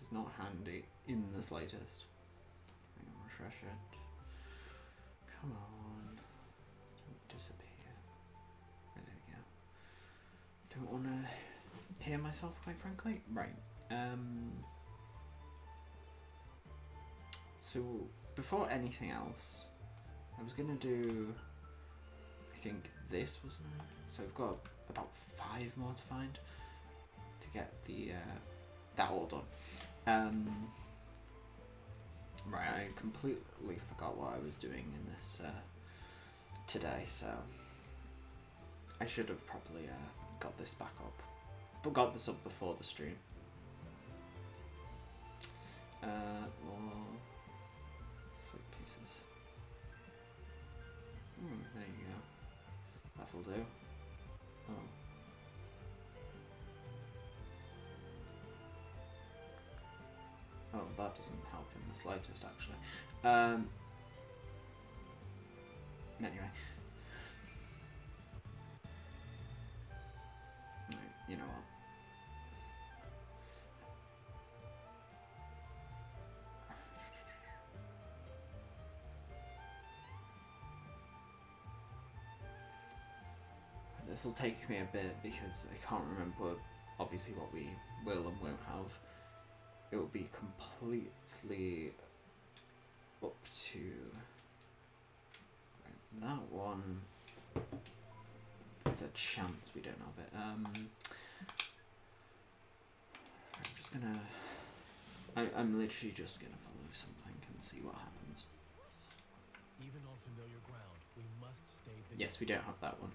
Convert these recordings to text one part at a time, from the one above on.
is not handy in the slightest. Hang on, refresh it. Come on. Don't disappear. Right, there we go. Don't want to hear myself, quite frankly. Right. So, before anything else, I was going to do, I think this, wasn't it? So I've got about 5 more to find to get the that all done. Right, I completely forgot what I was doing in this today, so I should have probably got this back up, but got this up before the stream. Well, slip pieces. There you go. That'll do. Oh. Oh, that doesn't help in the slightest, actually. Anyway. Right, you know what? This will take me a bit because I can't remember obviously what we will and won't have. It will be completely up to that one. There's a chance we don't have it. I'm just gonna. I'm literally just gonna follow something and see what happens. Even on familiar ground, we must stay vigilant. Yes, we don't have that one,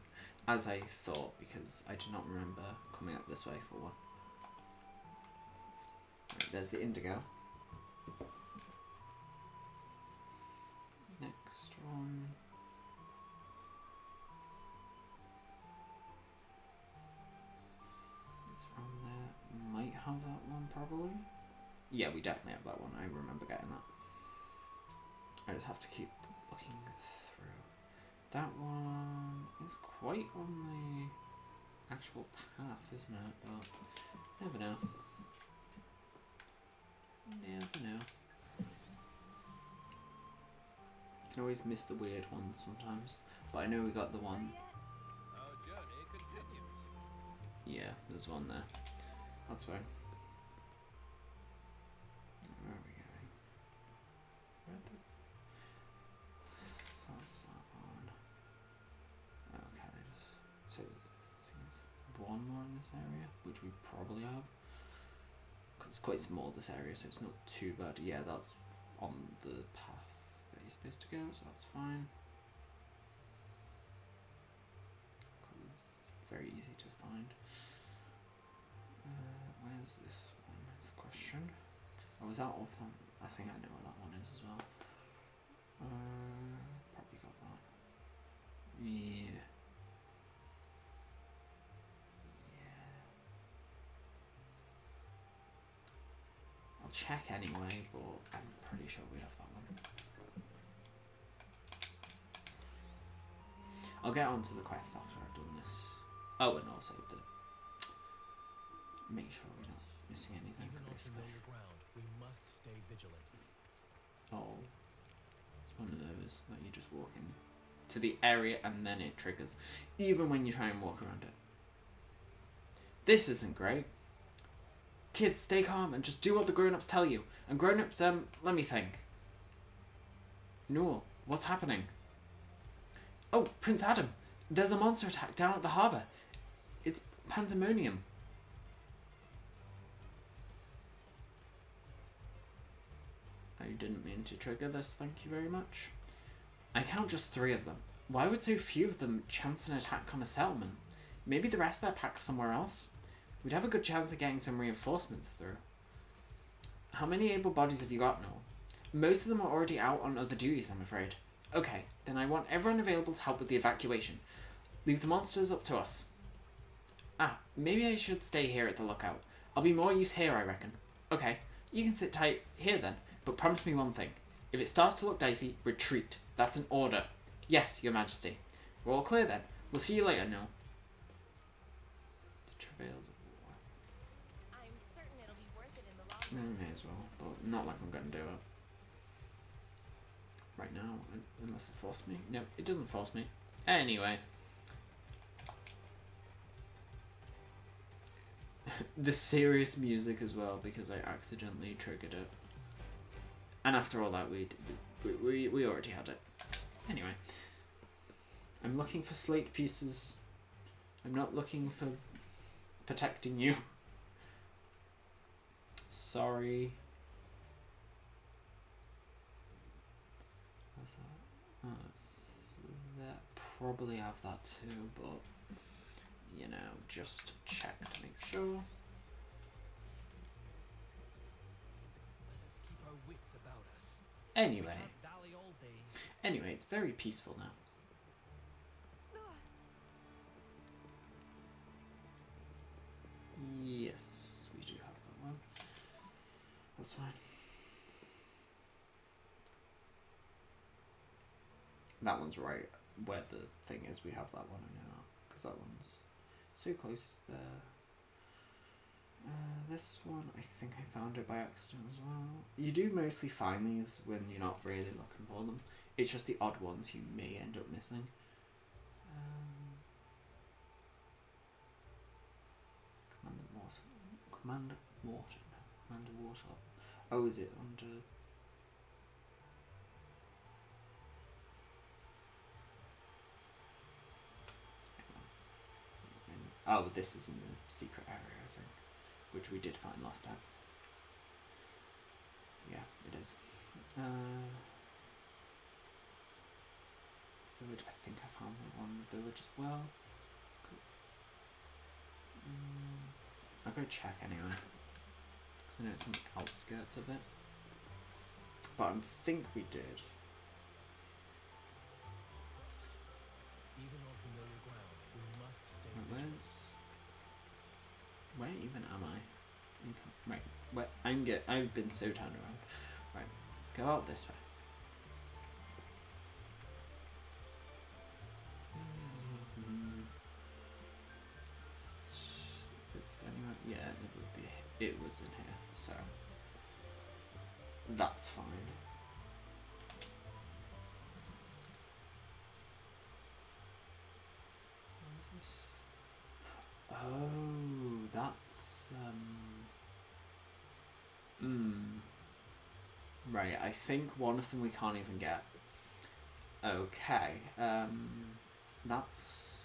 as I thought, because I do not remember coming up this way for one. Right, there's the indigo. Next one. It's around there. Might have that one, probably. Yeah, we definitely have that one. I remember getting that. I just have to keep looking through. That one is quite on the actual path, isn't it? But never know. Never know. Can always miss the weird ones sometimes. But I know we got the one. Our journey continues. Yeah, there's one there. That's fine. Where are we going? That's that one. Okay, so I think it's one more in this area, which we probably have. Because it's quite small, this area, so it's not too bad. Yeah, that's on the path that you're supposed to go, so that's fine. It's very easy to find. Where's this one? Is the question. Oh, is that up on? I think I know what that one is as well. Probably got that. Yeah. I'll check anyway, but I'm pretty sure we have that one. I'll get onto the quest after I've done this. Oh, and also make sure we're not missing anything. Even on familiar ground, we must stay vigilant. Oh, it's one of those that you just walk in to the area and then it triggers, even when you try and walk around it. This isn't great. Kids, stay calm and just do what the grown-ups tell you. And grown-ups, let me think. Noel, what's happening? Oh, Prince Adam, there's a monster attack down at the harbour. It's pandemonium. I didn't mean to trigger this, thank you very much. I count just 3 of them. Why would so few of them chance an attack on a settlement? Maybe the rest of their pack's somewhere else? We'd have a good chance of getting some reinforcements through. How many able bodies have you got, Noel? Most of them are already out on other duties, I'm afraid. Okay, then I want everyone available to help with the evacuation. Leave the monsters up to us. Ah, maybe I should stay here at the lookout. I'll be more use here, I reckon. Okay, you can sit tight here then, but promise me one thing. If it starts to look dicey, retreat. That's an order. Yes, Your Majesty. We're all clear then. We'll see you later, Noel. The travails of war. I'm certain it'll be worth it in the long May as well, but not like I'm going to do it right now, unless it forces me. No, it doesn't force me. Anyway. The serious music as well, because I accidentally triggered it. And after all that, we already had it. Anyway. I'm looking for slate pieces. I'm not looking for protecting you. Sorry. What's that? Oh, that probably have that too, but you know, just check to make sure. Let us keep our wits about us. Anyway, We can't dally all day. anyway, it's very peaceful now. Yes, we do have that one. That's fine. That one's right where the thing is. We have that one, I know that, because that one's so close there. This one, I think I found it by accident as well. You do mostly find these when you're not really looking for them. It's just the odd ones you may end up missing. Commander Water. Oh, is it under? Oh, this is in the secret area, I think, which we did find last time. Yeah, it is. Village, I think I found the one in the village as well. I'll go check anyway, because I know it's on the outskirts of it. But I think we did. Even on familiar ground, we must stay vigilant. Where even am I? Right, I've been so turned around. Right, let's go out this way. If it's anywhere, yeah, it would be. It was in here, so that's fine. Oh, that's right, I think one of them we can't even get. Okay. That's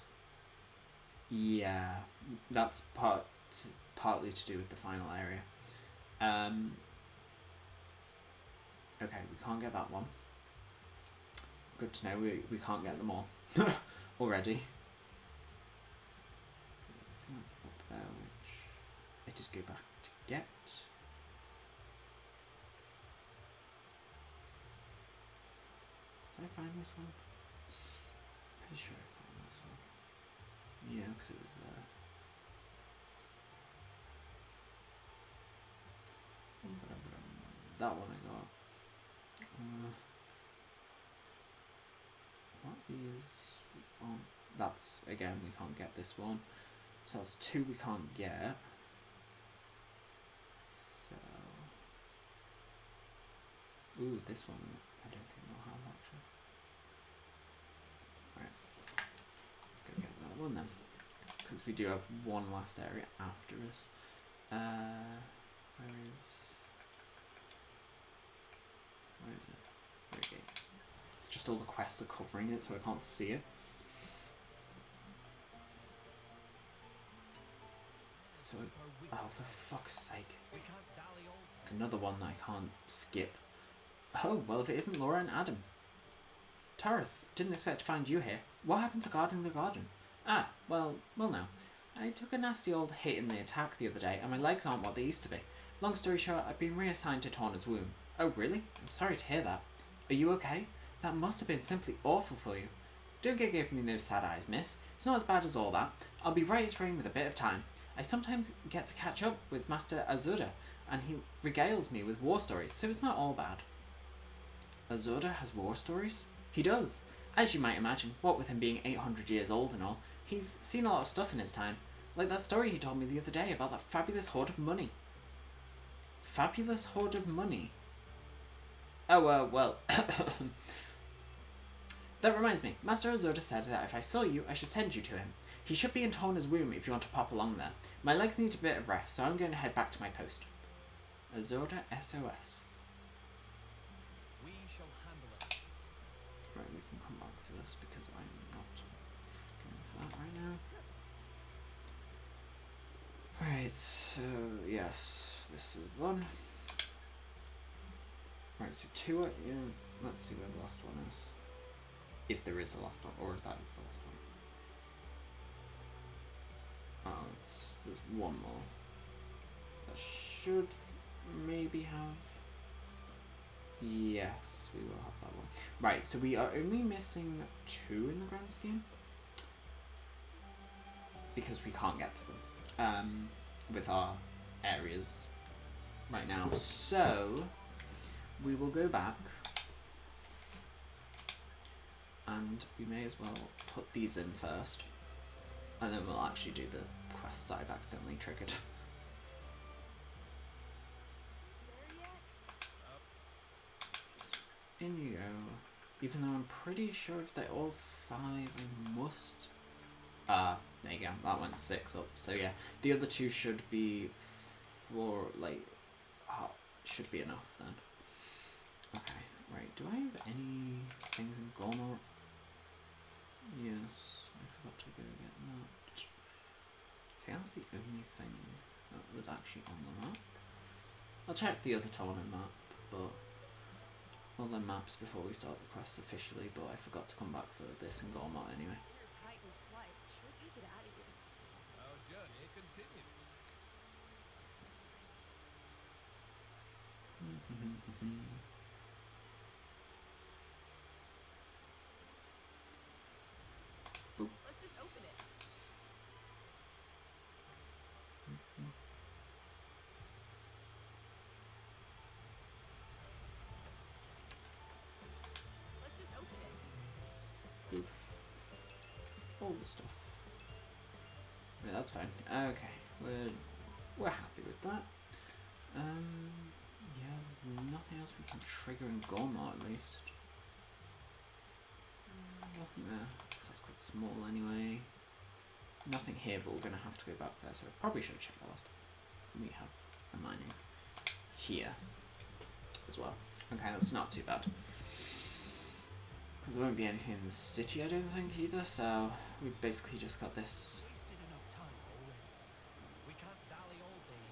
that's partly to do with the final area. Okay, we can't get that one. Good to know we can't get them all already. I think that's up there, which I just go back to get. Did I find this one? Pretty sure I found this one. Yeah, because it was there. That one I got. What is on? That's, again, we can't get this one. So that's two we can't get. So, ooh, this one I don't think we'll have actually. Right, go get that one then, because we do have one last area after us. Where is it? There we go. It's just all the quests are covering it, so I can't see it. So, oh, for fuck's sake. We can't dally all It's another one that I can't skip. Oh, well, if it isn't Laura and Adam. Tareth, didn't expect to find you here. What happened to guarding the garden? Ah, well now. I took a nasty old hit in the attack the other day, and my legs aren't what they used to be. Long story short, I've been reassigned to Torna's womb. Oh, really? I'm sorry to hear that. Are you okay? That must have been simply awful for you. Don't get giving me those sad eyes, miss. It's not as bad as all that. I'll be right as rain with a bit of time. I sometimes get to catch up with Master Azura, and he regales me with war stories, so it's not all bad. Azura has war stories? He does. As you might imagine, what with him being 800 years old and all, he's seen a lot of stuff in his time. Like that story he told me the other day about that fabulous hoard of money. fabulous hoard of money. Oh, well. That reminds me. Master Azoda said that if I saw you, I should send you to him. He should be in Torna's room if you want to pop along there. My legs need a bit of rest, so I'm going to head back to my post. Azoda SOS. We shall handle it. Right, we can come back to this because I'm not going for that right now. Right, so yes, this is one. Right, so two. Yeah, let's see where the last one is. If there is a last one, or if that is the last one. Oh, there's one more. That should maybe have. Yes, we will have that one. Right, so we are only missing 2 in the grand scheme. Because we can't get to them. With our areas right now. So, we will go back. And we may as well put these in first. And then we'll actually do the quest that I've accidentally triggered. In you go. Even though I'm pretty sure if they're all 5, I must... there you go. That went 6 up. So yeah, the other 2 should be 4, like... should be enough then. Okay, right. Do I have any things in Gormor? Yes, I forgot to go get that. I think that was the only thing that was actually on the map. I'll check the other Torna map, but all the maps before we start the quest officially, but I forgot to come back for this in Gormor anyway. Your Titan flights sure take it out of you. Our journey continues. Let's just open it. Let's just open it. All the stuff. Yeah, that's fine. Okay, we're happy with that. Yeah, there's nothing else we can trigger in Gormor at least. Nothing there. That's quite small anyway. Nothing here, but we're gonna have to go back there, so I probably should have checked that last time. We have a mining here as well. Okay, that's not too bad. Because there won't be anything in the city, I don't think, either, so we've basically just got this. Wasted enough time already. We can't dally all day.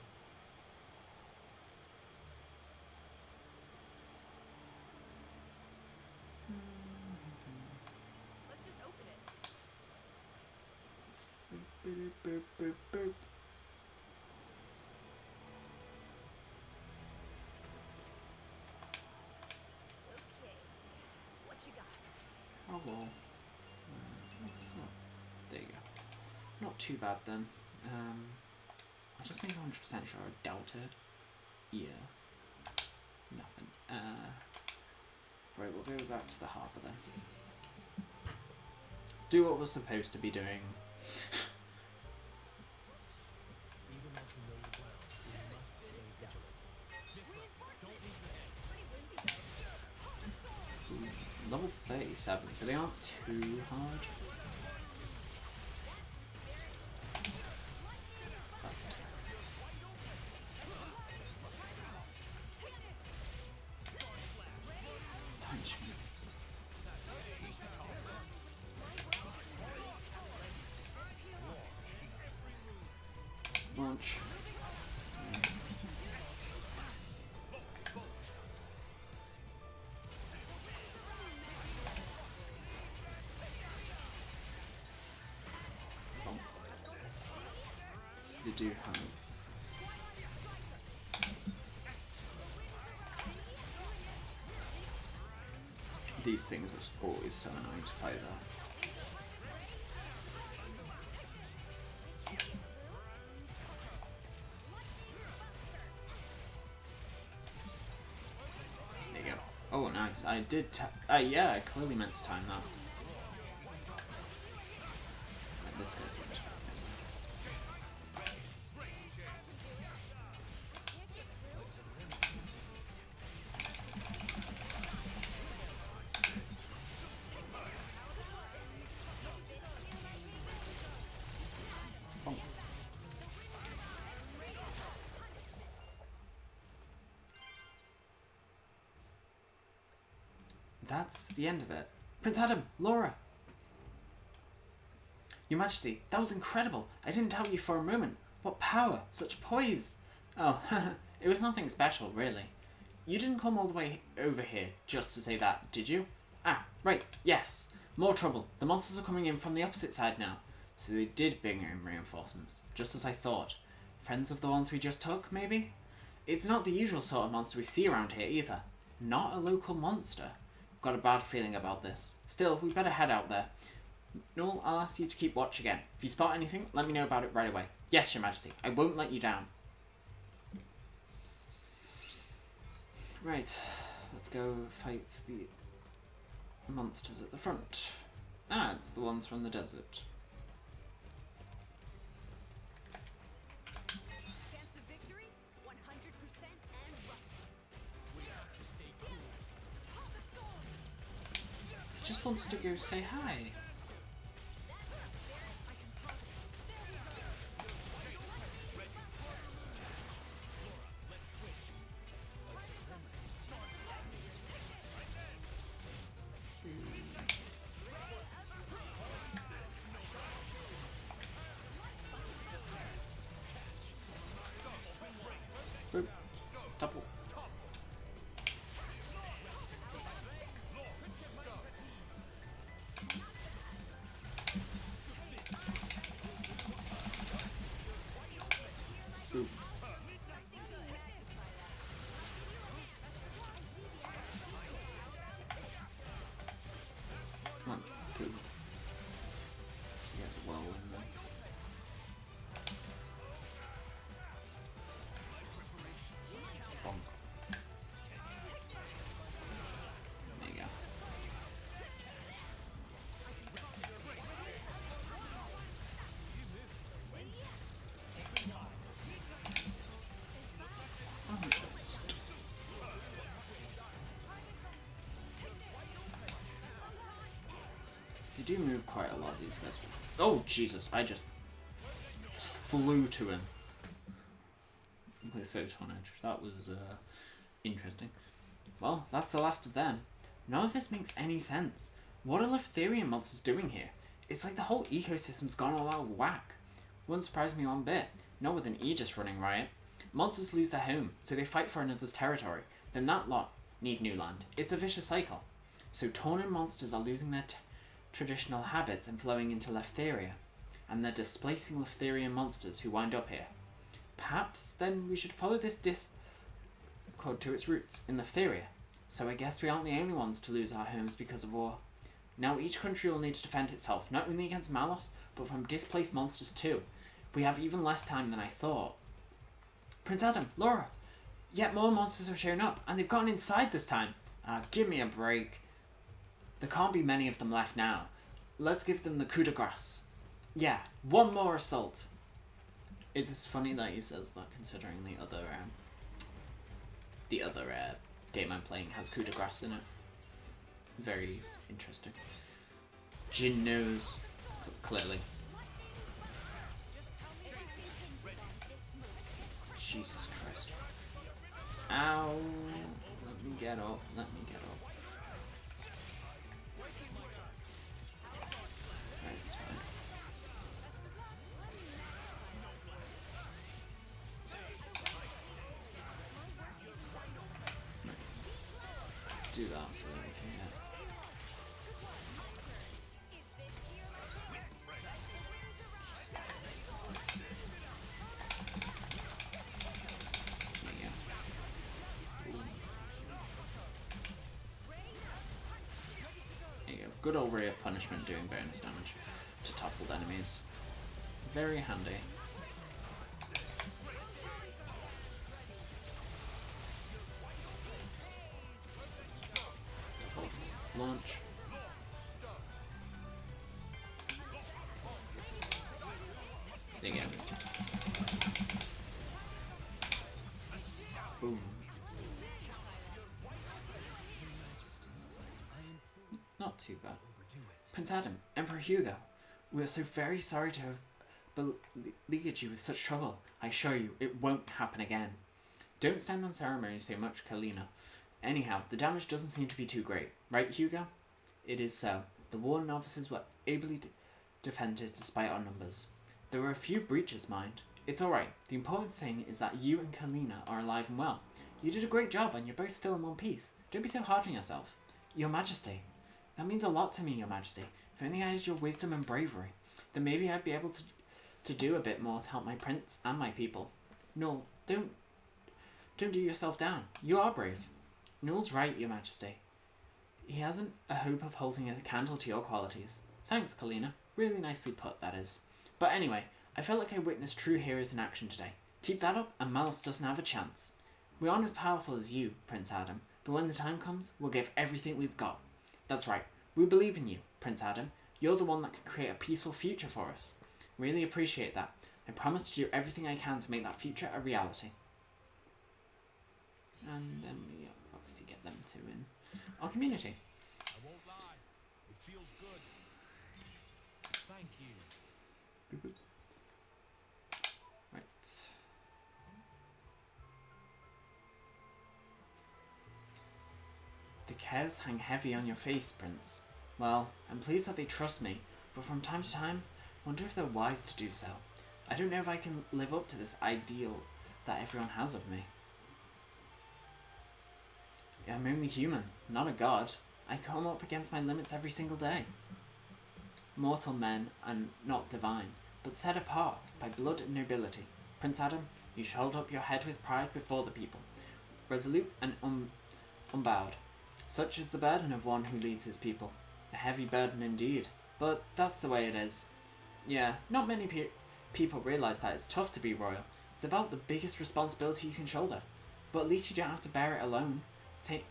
Let's just open it. Boop, boop, boop, boop. Okay. What you got? Oh well. That's not. There you go. Not too bad then. I'll just make 100% sure I dealt it. Yeah. Nothing. Right, we'll go back to the harbour then. Let's do what we're supposed to be doing. Even on familiar ground, we must stay vigilant. Reinforcements! Pretty wimpy though. Level 37, so they aren't too hard. That's punch me. Launch. So they do have. These things are always so annoying to fight though. There you go. Oh, nice. I did. Yeah, I clearly meant to time that. Right, this guy's much better. That's the end of it. Prince Adam, Laura! Your Majesty, that was incredible. I didn't doubt you for a moment. What power, such poise. Oh, it was nothing special, really. You didn't come all the way over here just to say that, did you? Ah, right, yes. More trouble. The monsters are coming in from the opposite side now. So they did bring in reinforcements, just as I thought. Friends of the ones we just took, maybe? It's not the usual sort of monster we see around here, either. Not a local monster. I've got a bad feeling about this. Still, we better head out there. Noel, I'll ask you to keep watch again. If you spot anything, let me know about it right away. Yes, Your Majesty. I won't let you down. Right. Let's go fight the monsters at the front. Ah, it's the ones from the desert. Chance of victory, 100% and right. We have to stay cool. Call the thorns. He just wants to go say hi. I can talk. Boop. Double. Boop. Come on, go. Yeah, well in there. Bonk. There you go. Oh, yes. They do move quite a lot, these guys. Oh, Jesus, I just flew to him with Photon Edge. That was interesting. Well, that's the last of them. None of this makes any sense. What are Leftherian monsters doing here? It's like the whole ecosystem's gone all out of whack. Wouldn't surprise me one bit. Not with an Aegis running riot. Monsters lose their home, so they fight for another's territory. Then that lot need new land. It's a vicious cycle. So Tauren monsters are losing their traditional habits and flowing into Leftheria. And they're displacing Leftherian monsters who wind up here. Perhaps then we should follow this discord to its roots in Leftheria. So I guess we aren't the only ones to lose our homes because of war. Now each country will need to defend itself, not only against Malos, but from displaced monsters too. We have even less time than I thought. Prince Adam, Laura, yet more monsters have shown up, and they've gotten inside this time. Give me a break. There can't be many of them left now. Let's give them the coup de grace. Yeah, one more assault. It's just funny that he says that, considering the other game I'm playing has coup de grace in it. Very interesting. Jin knows, clearly. Jesus Christ. Ow. Let me get up. Let me get up. Right, it's fine. Right. Do that so that we can get. Good old Ray of Punishment doing bonus damage to toppled enemies. Very handy. Launch. There you go. Boom. Not too bad. Prince Adam, Emperor Hugo, we are so very sorry to have beleaguered you with such trouble. I assure you, it won't happen again. Don't stand on ceremony so much, Kalina. Anyhow, the damage doesn't seem to be too great, right, Hugo? It is so. The Warden officers were ably defended despite our numbers. There were a few breaches, mind. It's alright. The important thing is that you and Kalina are alive and well. You did a great job and you're both still in one piece. Don't be so hard on yourself. Your Majesty. That means a lot to me, Your Majesty. If only I had your wisdom and bravery, then maybe I'd be able to do a bit more to help my prince and my people. No, don't do yourself down. You are brave. Null's right, Your Majesty. He hasn't a hope of holding a candle to your qualities. Thanks, Kalina. Really nicely put, that is. But anyway, I felt like I witnessed true heroes in action today. Keep that up and Malus doesn't have a chance. We aren't as powerful as you, Prince Adam, but when the time comes, we'll give everything we've got. That's right. We believe in you, Prince Adam. You're the one that can create a peaceful future for us. Really appreciate that. I promise to do everything I can to make that future a reality. And then we obviously get them to in our community. I won't lie. It feels good. Thank you. Boop, boop. Right. The cares hang heavy on your face, Prince. Well, I'm pleased that they trust me, but from time to time, I wonder if they're wise to do so. I don't know if I can live up to this ideal that everyone has of me. I'm only human, not a god. I come up against my limits every single day. Mortal men are not divine, but set apart by blood and nobility. Prince Adam, you should hold up your head with pride before the people, resolute and unbowed. Such is the burden of one who leads his people. A heavy burden indeed, but that's the way it is. Yeah, not many people realise that it's tough to be royal. It's about the biggest responsibility you can shoulder. But at least you don't have to bear it alone.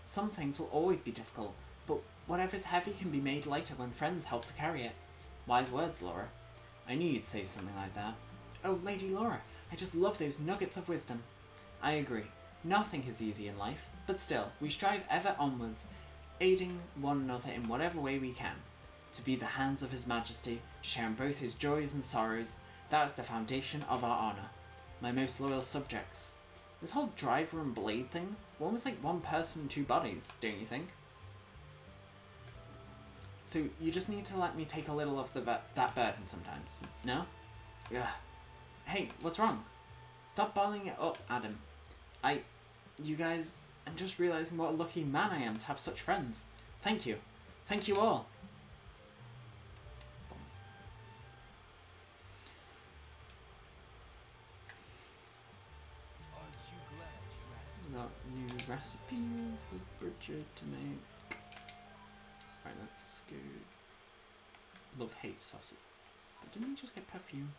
Some things will always be difficult, but whatever's heavy can be made lighter when friends help to carry it. Wise words, Laura. I knew you'd say something like that. Oh, Lady Laura, I just love those nuggets of wisdom. I agree. Nothing is easy in life, but still, we strive ever onwards, aiding one another in whatever way we can. To be the hands of His Majesty, sharing both his joys and sorrows, that is the foundation of our honour. My most loyal subjects. This whole driver and blade thing, almost like one person and two bodies, don't you think? So you just need to let me take a little of that burden sometimes, no? Ugh. Hey, what's wrong? Stop bottling it up, Adam. You guys, I'm just realising what a lucky man I am to have such friends. Thank you. Thank you all. Aren't you glad you asked? Got a new recipe for Bridget to make. Right, let's go. Love hate sausage. But didn't we just get perfume?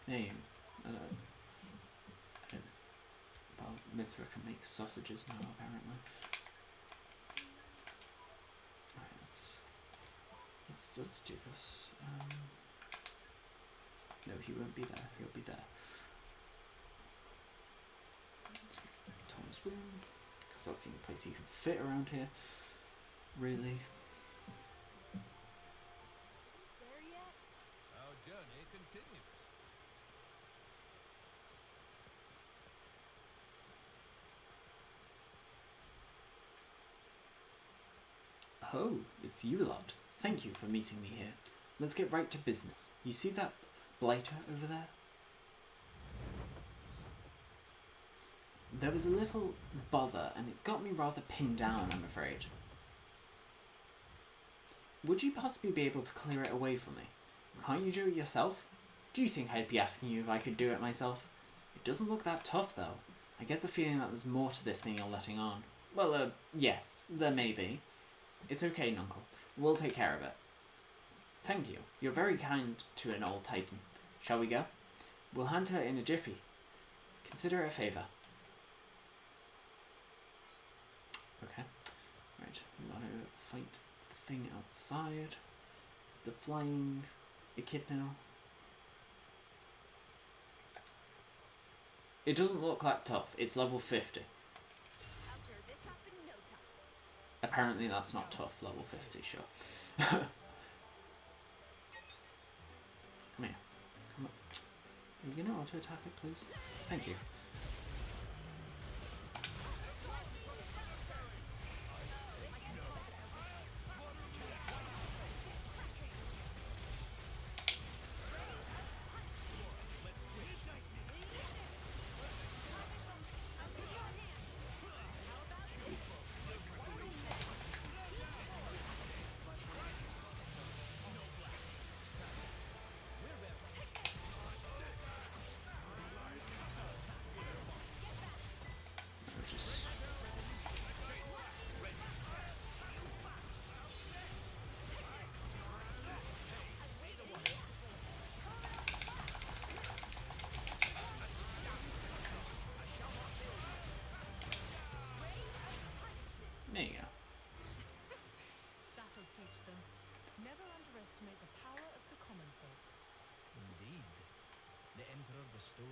Name. Well, Mithra can make sausages now, apparently. Alright, let's do this. No, he won't be there. He'll be there. Tom's room, because that's the only place you can fit around here. Really. There yet? Our journey continues. Oh, it's you lot. Thank you for meeting me here. Let's get right to business. You see that blighter over there? There was a little bother, and it's got me rather pinned down, I'm afraid. Would you possibly be able to clear it away from me? Can't you do it yourself? Do you think I'd be asking you if I could do it myself? It doesn't look that tough, though. I get the feeling that there's more to this than you're letting on. Well, yes, there may be. It's okay, Nuncle. We'll take care of it. Thank you. You're very kind to an old titan. Shall we go? We'll hand her in a jiffy. Consider it a favour. Okay. Right, we gotta fight the thing outside. The flying echidna. It doesn't look that tough. It's level 50. I'll clear this up in no time. Apparently that's not tough, level 50, sure. Come here. Come on. Are you gonna auto attack it, please? Thank you.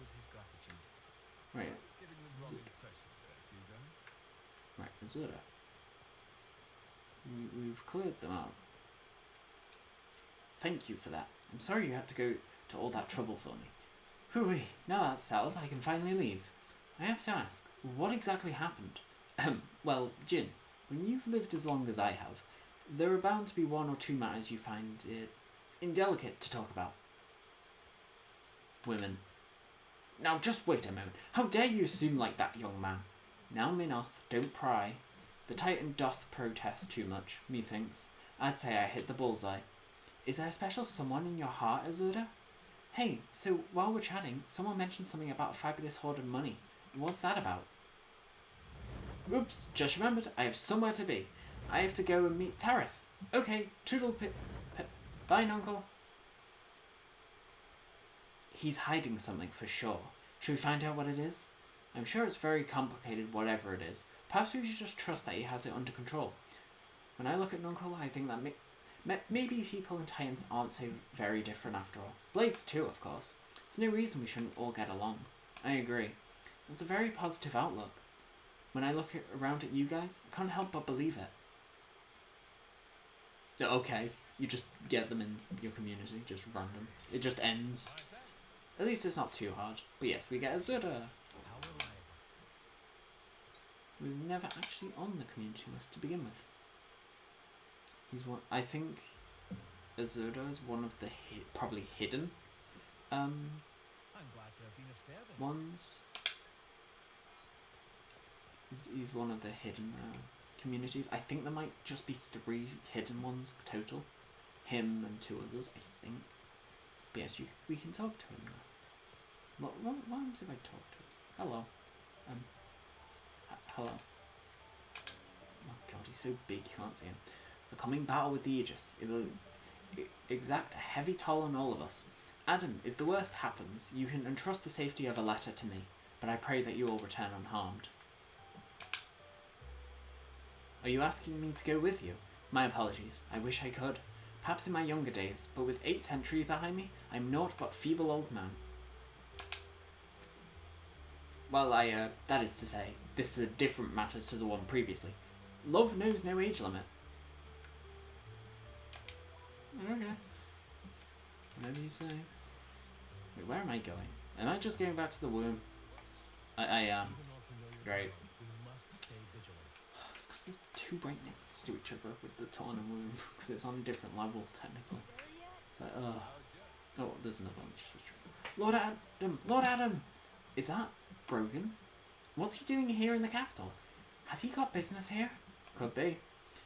shows his gratitude. Right, Giving the wrong impression there, Hugo. right, Azura. We've cleared them out. Thank you for that. I'm sorry you had to go to all that trouble for me. Hooey, now that's settled, I can finally leave. I have to ask, what exactly happened? Well, Jin, when you've lived as long as I have, there are bound to be one or two matters you find indelicate to talk about. Women. Now just wait a moment. How dare you assume like that, young man? Now, Minoth, don't pry. The Titan doth protest too much, methinks. I'd say I hit the bullseye. Is there a special someone in your heart, Azura? Hey, so while we're chatting, someone mentioned something about a fabulous hoard of money. What's that about? Oops, just remembered, I have somewhere to be. I have to go and meet Tareth. Okay, toodle bye, Nuncle. He's hiding something for sure. Should we find out what it is? I'm sure it's very complicated, whatever it is. Perhaps we should just trust that he has it under control. When I look at Nuncle, I think that maybe people and Titans aren't so very different after all. Blades too, of course. There's no reason we shouldn't all get along. I agree. It's a very positive outlook. When I look around at you guys, I can't help but believe it. Okay, you just get them in your community, just random. It just ends. Like that. At least it's not too hard. But yes, we get Azura, How reliable. who was never actually on the community list to begin with. He's one. I think Azura is one of the probably hidden I'm glad to have been of service. ones. He's one of the hidden communities. I think there might just be 3 hidden ones total. Him and 2 others, I think. But yes, we can talk to him now. What happens if I talk to him? Hello. Hello. Oh god, he's so big you can't see him. The coming battle with the Aegis. It will exact a heavy toll on all of us. Adam, if the worst happens, you can entrust the safety of a letter to me, but I pray that you all return unharmed. Are you asking me to go with you? My apologies. I wish I could. Perhaps in my younger days, but with 8 centuries behind me, I'm naught but feeble old man. Well, that is to say, this is a different matter to the one previously. Love knows no age limit. Okay. Whatever you say. Wait, where am I going? Am I just going back to the womb? I am. Even on familiar Great. ground, we must stay vigilant. It's because there's 2 right next to each other with the Torn and womb, because it's on a different level, technically. There yet? It's like, oh, there's another one. Lord Adam! Lord Adam! Is that Brogan? What's he doing here in the capital? Has he got business here? Could be.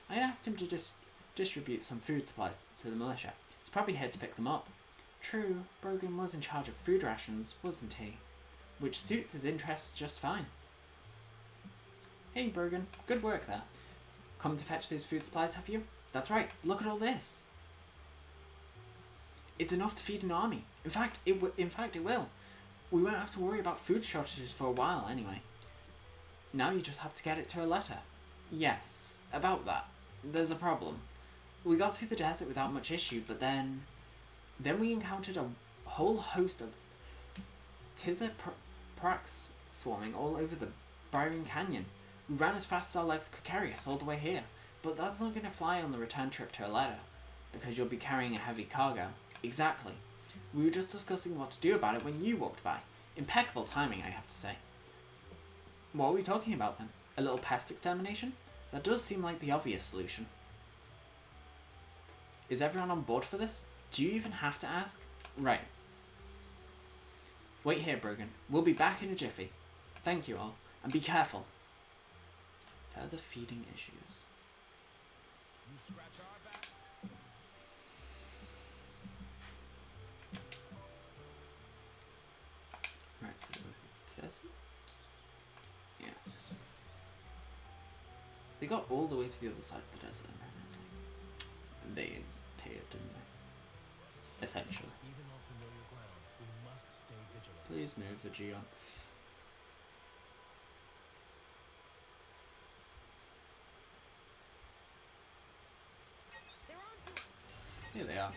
I asked him to distribute some food supplies to the militia. He's probably here to pick them up. True, Brogan was in charge of food rations, wasn't he? Which suits his interests just fine. Hey Brogan, good work there. Come to fetch those food supplies, have you? That's right, look at all this. It's enough to feed an army. In fact, it will. We won't have to worry about food shortages for a while anyway. Now you just have to get it to a letter. Yes, about that. There's a problem. We got through the desert without much issue, but then we encountered a whole host of Prax swarming all over the Byron Canyon. We ran as fast as our legs could carry us all the way here, but that's not going to fly on the return trip to Aletta, because you'll be carrying a heavy cargo. Exactly. We were just discussing what to do about it when you walked by. Impeccable timing, I have to say. What are we talking about then? A little pest extermination? That does seem like the obvious solution. Is everyone on board for this? Do you even have to ask? Right. Wait here, Brogan. We'll be back in a jiffy. Thank you all, and be careful. Further feeding issues. You scratch our backs. Right, so says yes. They got all the way to the other side of the desert and then it's like they disappeared, didn't they? Essentially. Even on familiar ground, we must stay vigilant. Please move the Geon. They're on to us. Here they are.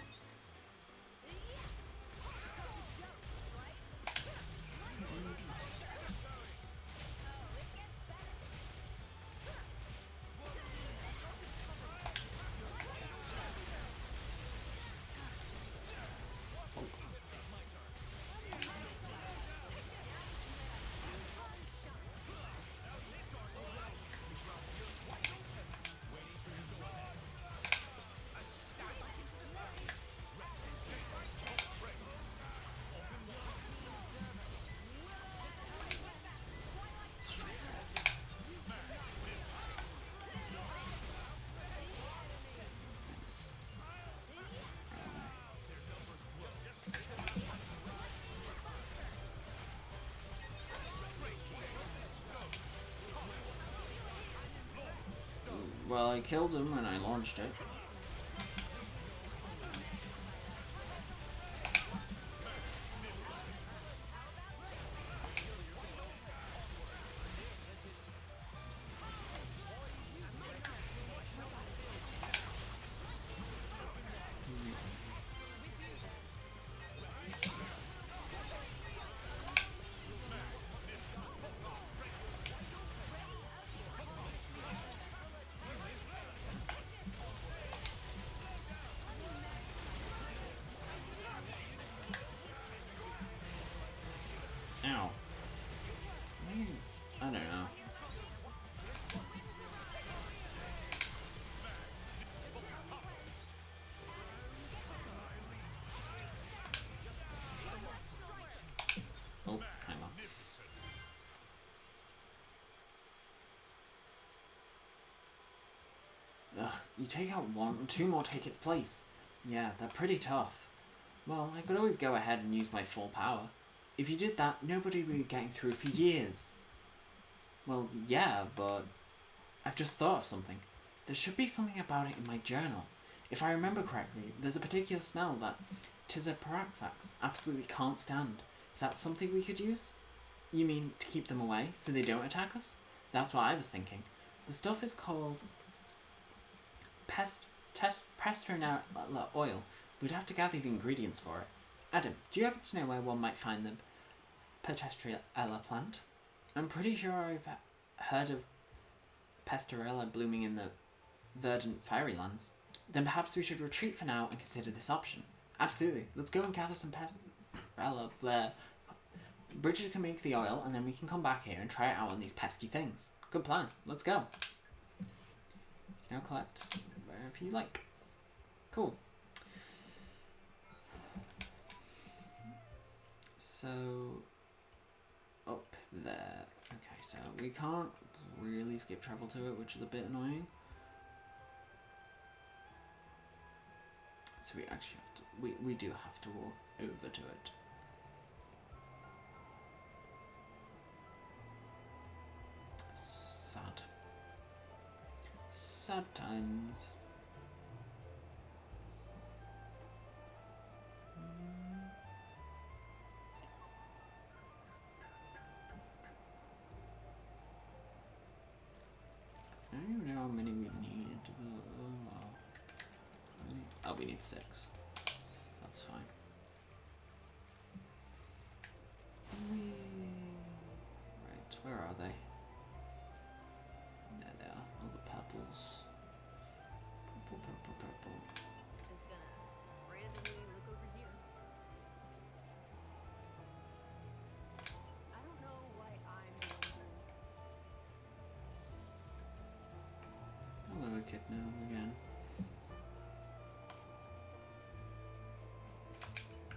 Well, I killed him when I launched it. Ow. I don't know. Oh, hang on. Ugh, you take out one and two more take its place. Yeah, they're pretty tough. Well, I could always go ahead and use my full power. If you did that, nobody would be getting through for years. Well, yeah, but I've just thought of something. There should be something about it in my journal. If I remember correctly, there's a particular smell that Tizaparaxax absolutely can't stand. Is that something we could use? You mean to keep them away so they don't attack us? That's what I was thinking. The stuff is called Pestronella oil. We'd have to gather the ingredients for it. Adam, do you happen to know where one might find the Pestorella plant? I'm pretty sure I've heard of Pestorella blooming in the verdant fairylands. Then perhaps we should retreat for now and consider this option. Absolutely. Let's go and gather some Pestorella there. Bridget can make the oil and then we can come back here and try it out on these pesky things. Good plan. Let's go. Now collect wherever you like. Cool. So, up there. Okay, so we can't really skip travel to it, which is a bit annoying. So we actually have to, we do have to walk over to it. Sad. Sad times. I don't even know how many we need. Oh, we need 6. That's fine. Right, where are they? There they are. All the purples. Purple, purple, purple. Just gonna randomly look over here. I don't know why I'm doing this. Hello, Echidna again.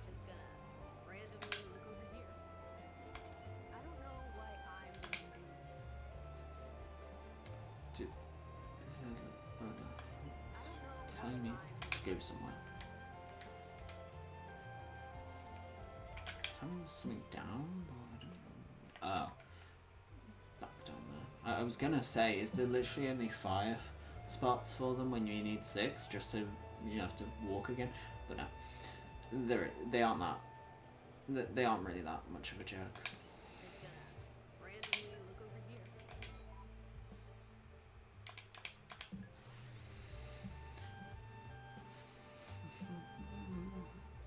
Just gonna randomly look over here. I don't know why I'm doing this. This is I don't know telling me to go somewhere. Tell me there's something down, but I don't know. Oh. Back down there. I was gonna say, is there literally only 5 spots for them when you need 6, just so you have to walk again? But no. They aren't that. They aren't really that much of a jerk. Just gonna randomly look over here.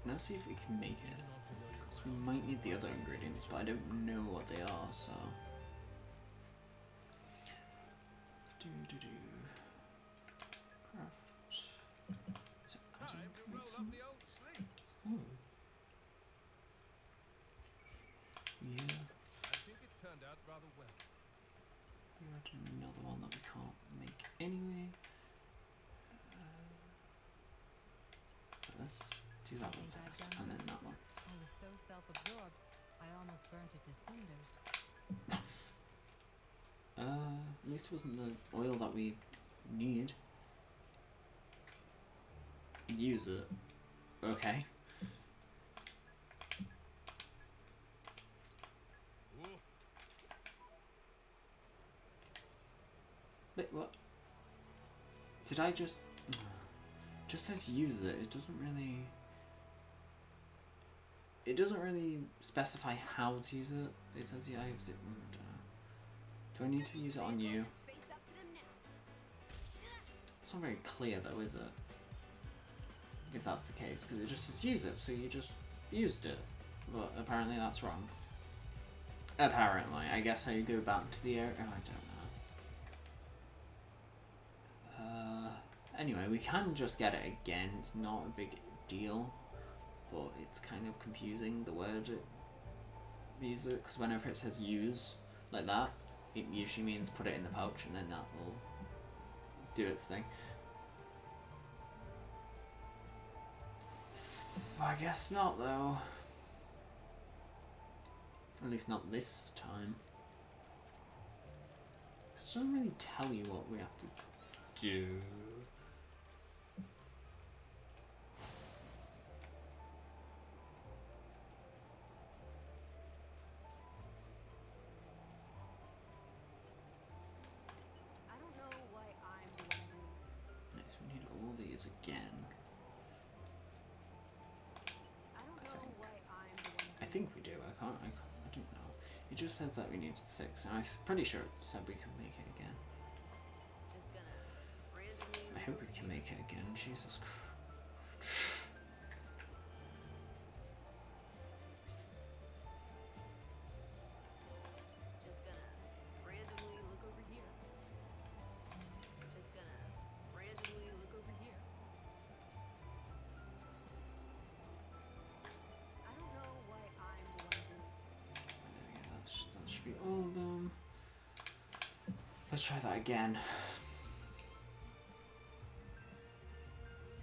Let's see if we can make it. Because we might need the other ingredients, but I don't know what they are, so. Craft. So Time Adam to can make roll some. up the old sleeves. Oh. Yeah. I think it turned out rather well. We had another one that we can't make anyway. Let's do that one first, and then that one. I was so self-absorbed, I almost burnt it to cinders. At least it wasn't the oil that we need. Use it. Okay. Ooh, Wait, what? Did I just... Just says use it. It doesn't really... It doesn't really specify how to use it. It says yeah, I use it. I don't know. Do I need to use it on you? Face up to them now. It's not very clear though, is it? If that's the case, because it just says use it, so you just used it. But apparently that's wrong. Apparently. I guess I go back to the area. I don't know. Anyway, we can just get it again. It's not a big deal. But it's kind of confusing, the word use it, because whenever it says use, like that, it usually means put it in the pouch, and then that will do its thing. I guess not, though. At least not this time. It doesn't really tell you what we have to do. I don't know why I'm the one doing this. Nice, we need all these again. I don't I know think. why I'm the one doing I think we do. I don't know. It just says that we needed 6, and I'm pretty sure it said we can make it again. Just gonna randomly. I hope we can make it again. Jesus Christ. Just gonna randomly look over here. Just gonna randomly look over here. I don't know why I'm the one doing this. There we go. That should be all of them. Let's try that again.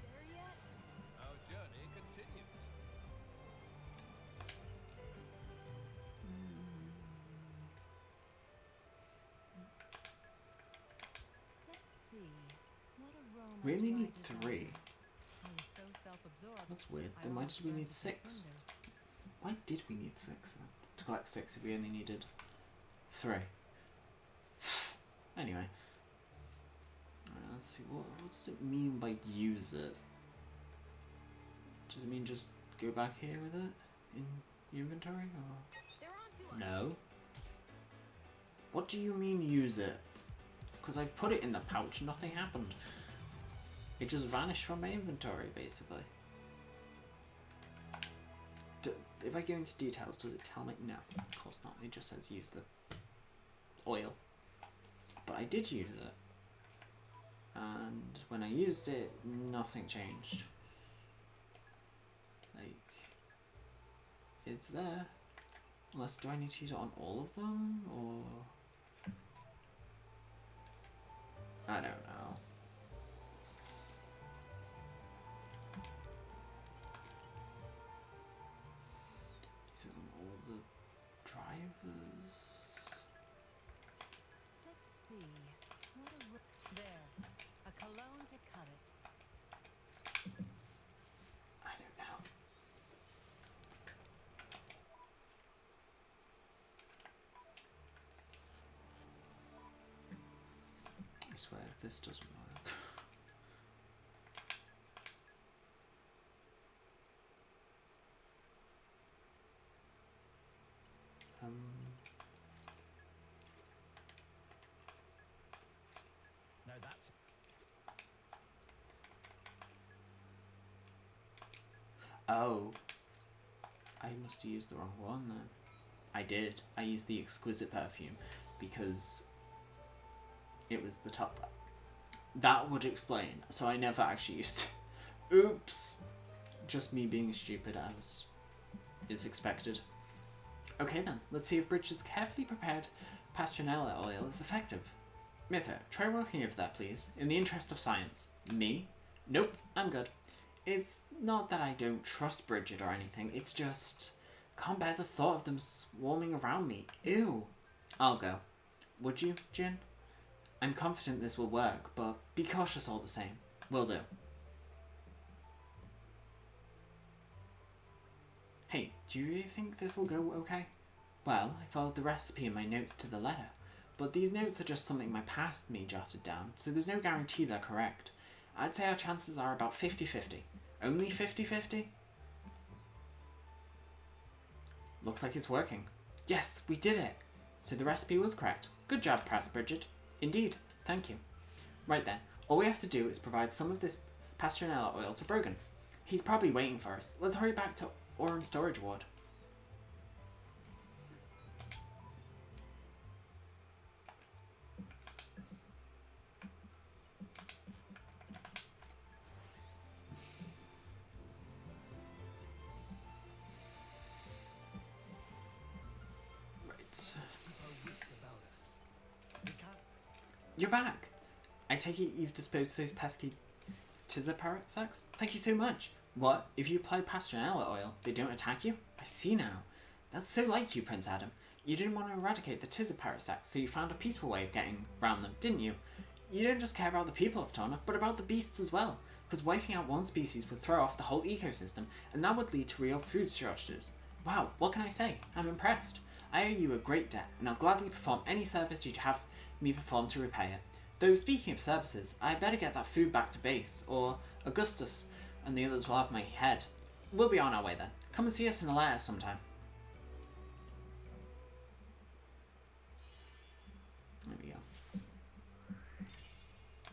There yet? Our journey continues. Let's see. What aroma We only do I need desire? 3. I was so self-absorbed. That's weird. I Then why almost did we burned need to 6? cinders. Why did we need 6 then? To collect 6 if we only needed 3. Anyway. Alright, let's see. What does it mean by use it? Does it mean just go back here with it? In inventory? Or... They're on to us. No. What do you mean use it? Because I put it in the pouch and nothing happened. It just vanished from my inventory, basically. If I go into details, does it tell me? No, of course not. It just says use the oil. But I did use it. And when I used it, nothing changed. Like, it's there. Unless, do I need to use it on all of them? Or... I don't know. Use it on all the drivers? Let's see. What there. A cologne to cut it. I don't know. I swear if this doesn't work. No, that's Oh. I must have used the wrong one then. I did. I used the exquisite perfume because it was the top. That would explain. So I never actually used it. Oops. Just me being stupid as is expected. Okay then, let's see if Bridget's carefully prepared Pastronella oil is effective. Mitha, try working over that please, in the interest of science. Me? Nope, I'm good. It's not that I don't trust Bridget or anything, it's just... can't bear the thought of them swarming around me. Ew. I'll go. Would you, Jin? I'm confident this will work, but be cautious all the same. Will do. Hey, do you really think this'll go okay? Well, I followed the recipe in my notes to the letter, but these notes are just something my past me jotted down, so there's no guarantee they're correct. I'd say our chances are about 50-50. Only 50-50? Looks like it's working. Yes, we did it! So the recipe was correct. Good job, Press Bridget. Indeed, thank you. Right then, all we have to do is provide some of this Pastranella oil to Brogan. He's probably waiting for us. Let's hurry back to Orem Storage Ward. You're back! I take it you've disposed of those pesky Tizza sacks? Thank you so much! What? If you apply Pastranella oil, they don't attack you? I see now. That's so like you, Prince Adam. You didn't want to eradicate the Tizza sacks, so you found a peaceful way of getting around them, didn't you? You don't just care about the people of Tawna, but about the beasts as well, because wiping out one species would throw off the whole ecosystem, and that would lead to real food shortages. Wow, what can I say? I'm impressed. I owe you a great debt, and I'll gladly perform any service you'd have me perform to repay it. Though speaking of services, I better get that food back to base, or Augustus and the others will have my head. We'll be on our way then. Come and see us in a letter sometime. There we go.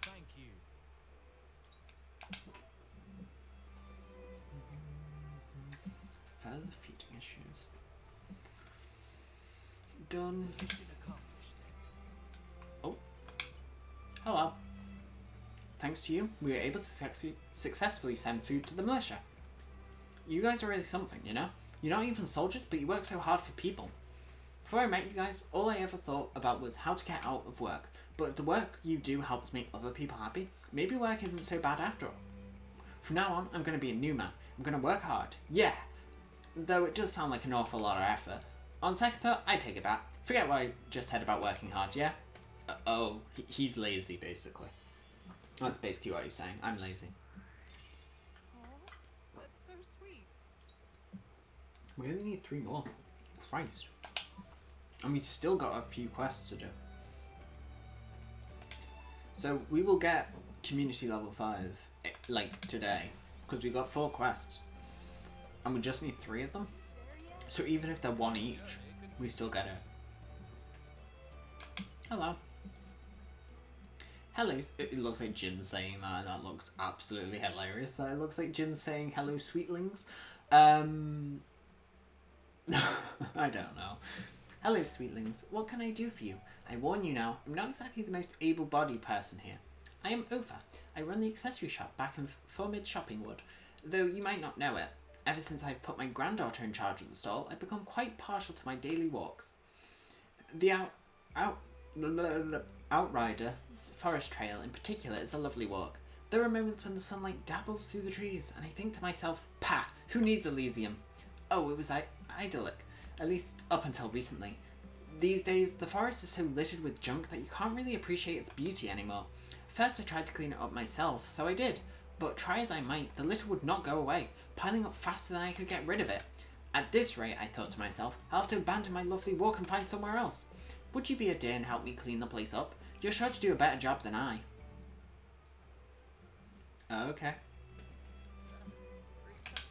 Thank you. Further feeding issues. Done. Mission accomplished. Oh. Hello. Thanks to you, we were able to successfully send food to the militia. You guys are really something, you know? You're not even soldiers, but you work so hard for people. Before I met you guys, all I ever thought about was how to get out of work. But if the work you do helps make other people happy, maybe work isn't so bad after all. From now on, I'm going to be a new man. I'm going to work hard. Yeah! Though it does sound like an awful lot of effort. On second thought, I take it back. Forget what I just said about working hard, yeah? He's lazy, basically. That's basically what he's saying. I'm lazy. Oh, that's so sweet. We only need 3 more. Christ. And we still got a few quests to do. So we will get community level 5, like, today. Because we got 4 quests. And we just need 3 of them. So even if they're 1 each, we still get it. Hello. Hello. It looks like Jin saying that, and that looks absolutely hilarious. That it looks like Jin saying hello, sweetlings. I don't know. Hello, sweetlings. What can I do for you? I warn you now, I'm not exactly the most able-bodied person here. I am Ofa. I run the accessory shop back in Formid Shopping Wood. Though you might not know it, ever since I've put my granddaughter in charge of the stall, I've become quite partial to my daily walks. The Outrider Forest Trail in particular is a lovely walk. There are moments when the sunlight dabbles through the trees, and I think to myself, pah, who needs Elysium? Oh, it was idyllic, at least up until recently. These days, the forest is so littered with junk that you can't really appreciate its beauty anymore. First I tried to clean it up myself, so I did, but try as I might, the litter would not go away, piling up faster than I could get rid of it. At this rate, I thought to myself, I'll have to abandon my lovely walk and find somewhere else. Would you be a dear and help me clean the place up? You're sure to do a better job than I. Okay. We're such saps.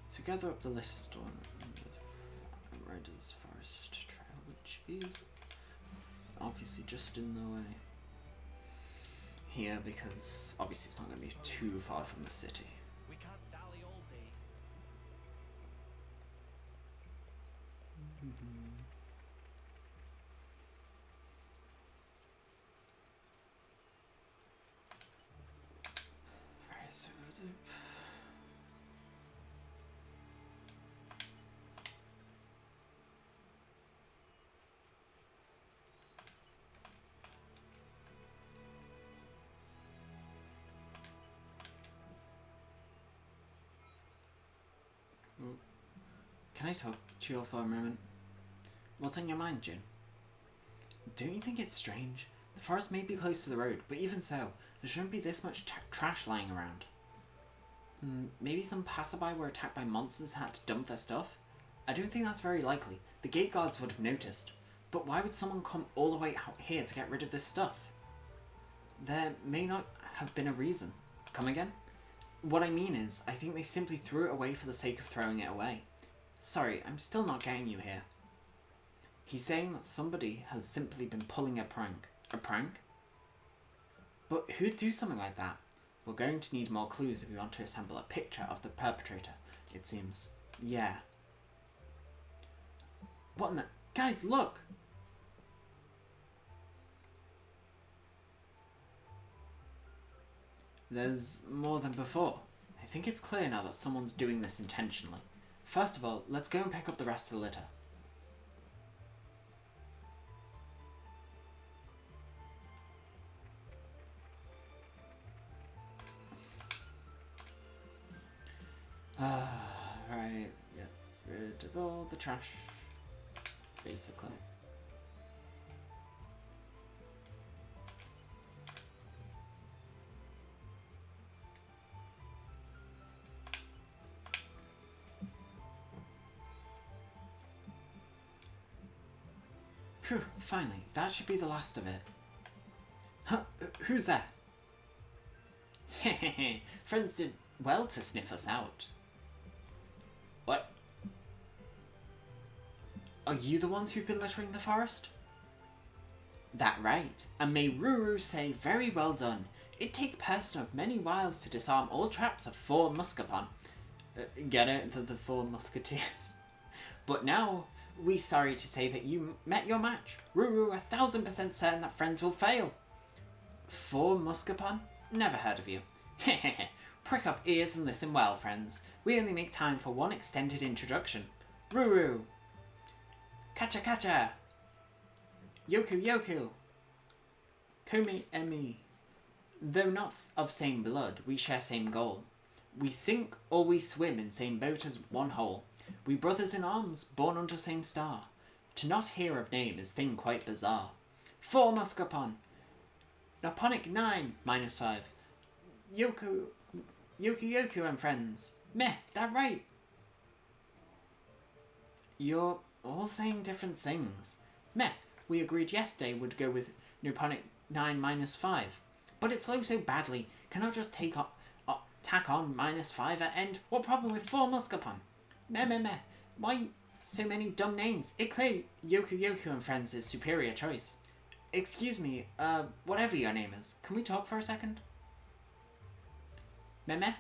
So gather up the litter store and the Riders Forest Trail, which is obviously just in the way here, because obviously it's not going to be too far from the city. We can't dally all day. Alright, so can I talk to you for a moment? What's on your mind, Jin? Don't you think it's strange? The forest may be close to the road, but even so, there shouldn't be this much trash lying around. Maybe some passerby were attacked by monsters and had to dump their stuff? I don't think that's very likely. The gate guards would have noticed. But why would someone come all the way out here to get rid of this stuff? There may not have been a reason. Come again? What I mean is, I think they simply threw it away for the sake of throwing it away. Sorry, I'm still not getting you here. He's saying that somebody has simply been pulling a prank. A prank? But who'd do something like that? We're going to need more clues if we want to assemble a picture of the perpetrator, it seems. Yeah. What in the... Guys, look! There's more than before. I think it's clear now that someone's doing this intentionally. First of all, let's go and pick up the rest of the litter. Right, get rid of all the trash, basically. Phew, finally, that should be the last of it. Huh, who's there? Hehehe, friends did well to sniff us out. What? Are you the ones who've been littering the forest? That right, and may Ruru say very well done. It take a person of many wiles to disarm all traps of 4 Muscapon. Get it? The 4 musketeers. But now, we sorry to say that you met your match. Ruru 1000% certain that friends will fail. 4 Muscapon? Never heard of you. Hehehe. Prick up ears and listen well, friends. We only make time for one extended introduction. Ruru! Kacha kacha! Yoku yoku! Komi emi. Though not of same blood, we share same goal. We sink or we swim in same boat as one whole. We brothers in arms, born under same star. To not hear of name is thing quite bizarre. 4 Muscapon! Naponic 9, -5. Yoku Yoku and friends. Meh, that right. You're all saying different things. Meh, we agreed yesterday would go with Nuponic 9 -5. But it flows so badly, cannot just tack on -5 at end. What problem with 4 Muscapon? Meh. Why so many dumb names? It clear Yoku and friends is superior choice. Excuse me, whatever your name is, can we talk for a second? Meh.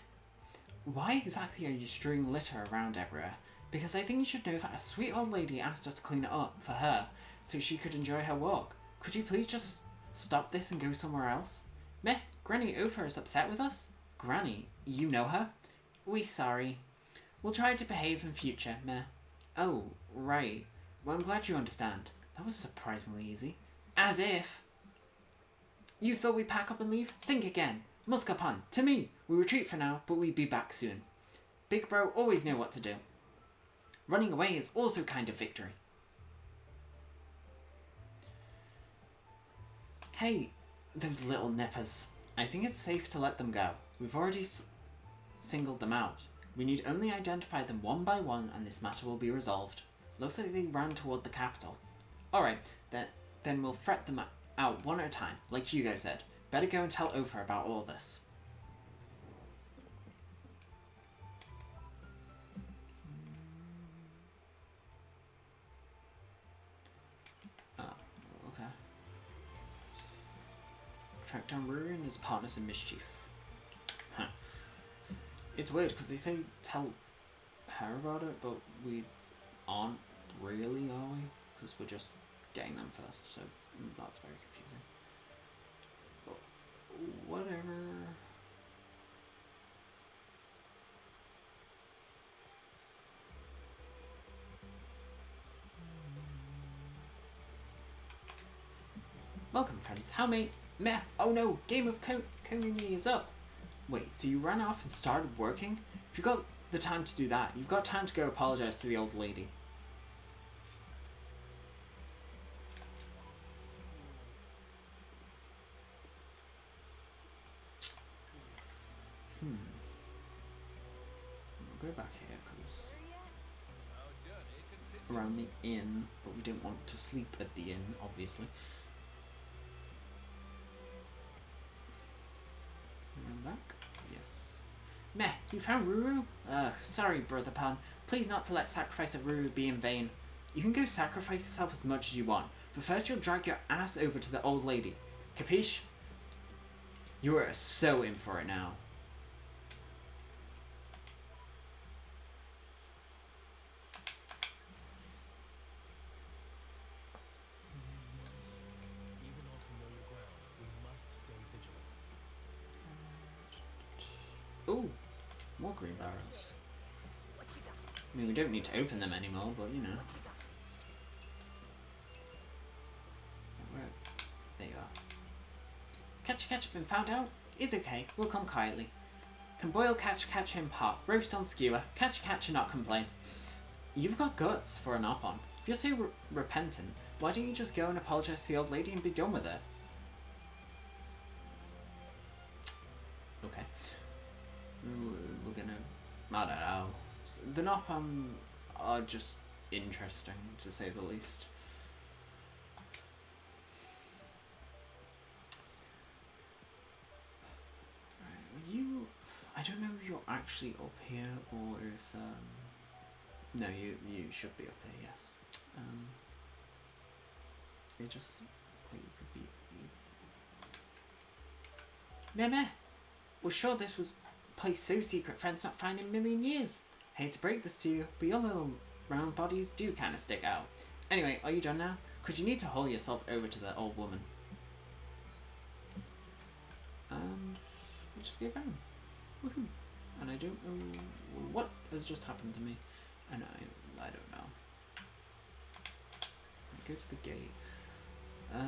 Why exactly are you strewing litter around everywhere? Because I think you should know that a sweet old lady asked us to clean it up for her so she could enjoy her walk. Could you please just stop this and go somewhere else? Meh, Granny Ophir is upset with us? Granny, you know her? We sorry. We'll try to behave in future, meh. Oh, right. Well, I'm glad you understand. That was surprisingly easy. As if. You thought we'd pack up and leave? Think again. Muscapon, to me. We retreat for now, but we'll be back soon. Big bro always know what to do. Running away is also kind of victory. Hey, those little nippers. I think it's safe to let them go. We've already singled them out. We need only identify them one by one and this matter will be resolved. Looks like they ran toward the capital. Alright, then we'll fret them out one at a time, like Hugo said. Better go and tell Ophir about all this. Okay. Track down Ruru and his partners in mischief. Huh. It's weird because they say tell her about it, but we aren't really, are we? Because we're just getting them first, so that's very confusing. But whatever. Welcome, friends. How may... Meh. Oh no, Game of Community is up. Wait, so you ran off and started working? If you've got the time to do that, you've got time to go apologize to the old lady. I'll go back here, because Our journey continues. around the inn, but we don't want to sleep at the inn, obviously. I'm back. Yes. Meh, you found Ruru? Sorry, Brother Pan. Please not to let sacrifice of Ruru be in vain. You can go sacrifice yourself as much as you want, but first you'll drag your ass over to the old lady. Capiche? You are so in for it now. Even on familiar ground, we must stay vigilant. Ooh, more green barrels. What you got? I mean, we don't need to open them anymore, but you know. What you got? Where? There you are. Catch been found out? Is okay, we'll come quietly. Can boil catch in pot, roast on skewer, catch and not complain. You've got guts for an op-on. If you're so repentant, why don't you just go and apologise to the old lady and be done with it? Okay. We're gonna... I don't know. The Nopon are just interesting, to say the least. You, I don't know if you're actually up here or if, no, you should be up here, yes. It just, like, you could be either. Meh. Well, sure, this was place so secret friends not found in a million years. Hate to break this to you, but your little round bodies do kind of stick out. Anyway, are you done now? Because you need to haul yourself over to the old woman. And we'll just get going. Woohoo. And I don't know what has just happened to me. And I don't know. Go to the gate. There yet?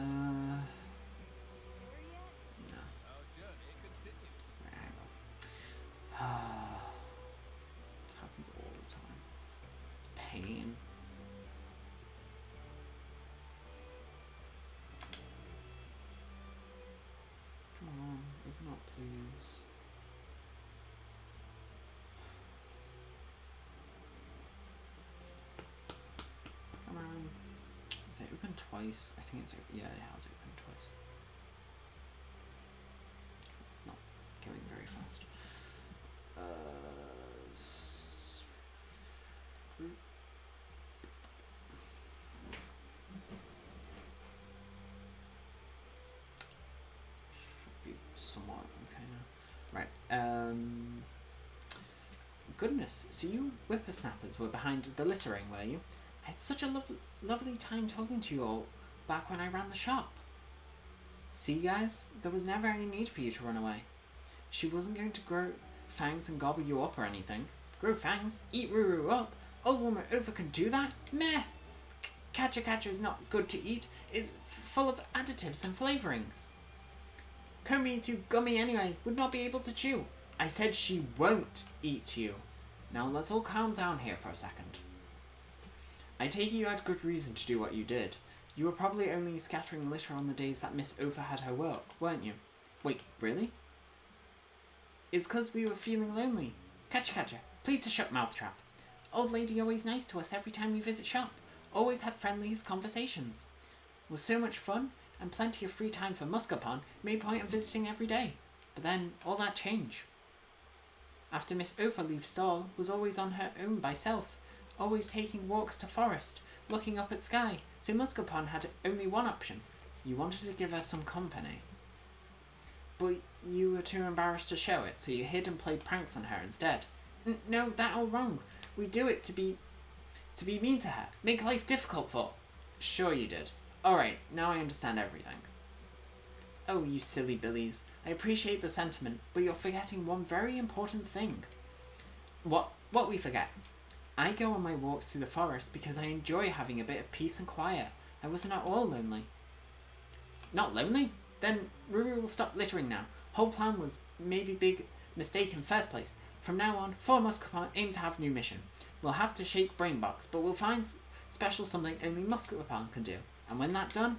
No. Our journey continues. Hang on. It happens all the time. It's pain. Come on, open up, please. Come on. Is it open twice? I think it's open. Yeah, it has opened twice. It's not going very fast. Should be somewhat okay now. Right. Goodness. So you whippersnappers were behind the littering, were you? I had such a lovely time talking to you all back when I ran the shop. See, guys, there was never any need for you to run away. She wasn't going to grow fangs and gobble you up or anything. Grow fangs? Eat Ruru up? Old woman over can do that? Meh! Catcher is not good to eat. It's full of additives and flavourings. Komi gummy anyway, would not be able to chew. I said she won't eat you. Now let's all calm down here for a second. I take it you had good reason to do what you did. You were probably only scattering litter on the days that Miss Ofa had her work, weren't you? Wait, really? It's 'cause we were feeling lonely. Catcher, please to shut Mouthtrap. Old lady always nice to us every time we visit shop. Always had friendliest conversations. Was so much fun, and plenty of free time for Muscapon, made point of visiting every day. But then, all that change. After Miss Ofa leaves stall, was always on her own by self. Always taking walks to forest, looking up at sky, so Muscapon had only one option. You wanted to give her some company. But you were too embarrassed to show it, so you hid and played pranks on her instead. No, that all wrong. We do it to be mean to her, make life difficult for... Sure you did. Alright, now I understand everything. Oh, you silly billies. I appreciate the sentiment, but you're forgetting one very important thing. What we forget? I go on my walks through the forest because I enjoy having a bit of peace and quiet. I wasn't at all lonely. Not lonely? Then Ruru will stop littering now. Whole plan was maybe big mistake in first place. From now on, 4 Muscapon aim to have new mission. We'll have to shake Brainbox, but we'll find special something only Muscapon can do. And when that's done...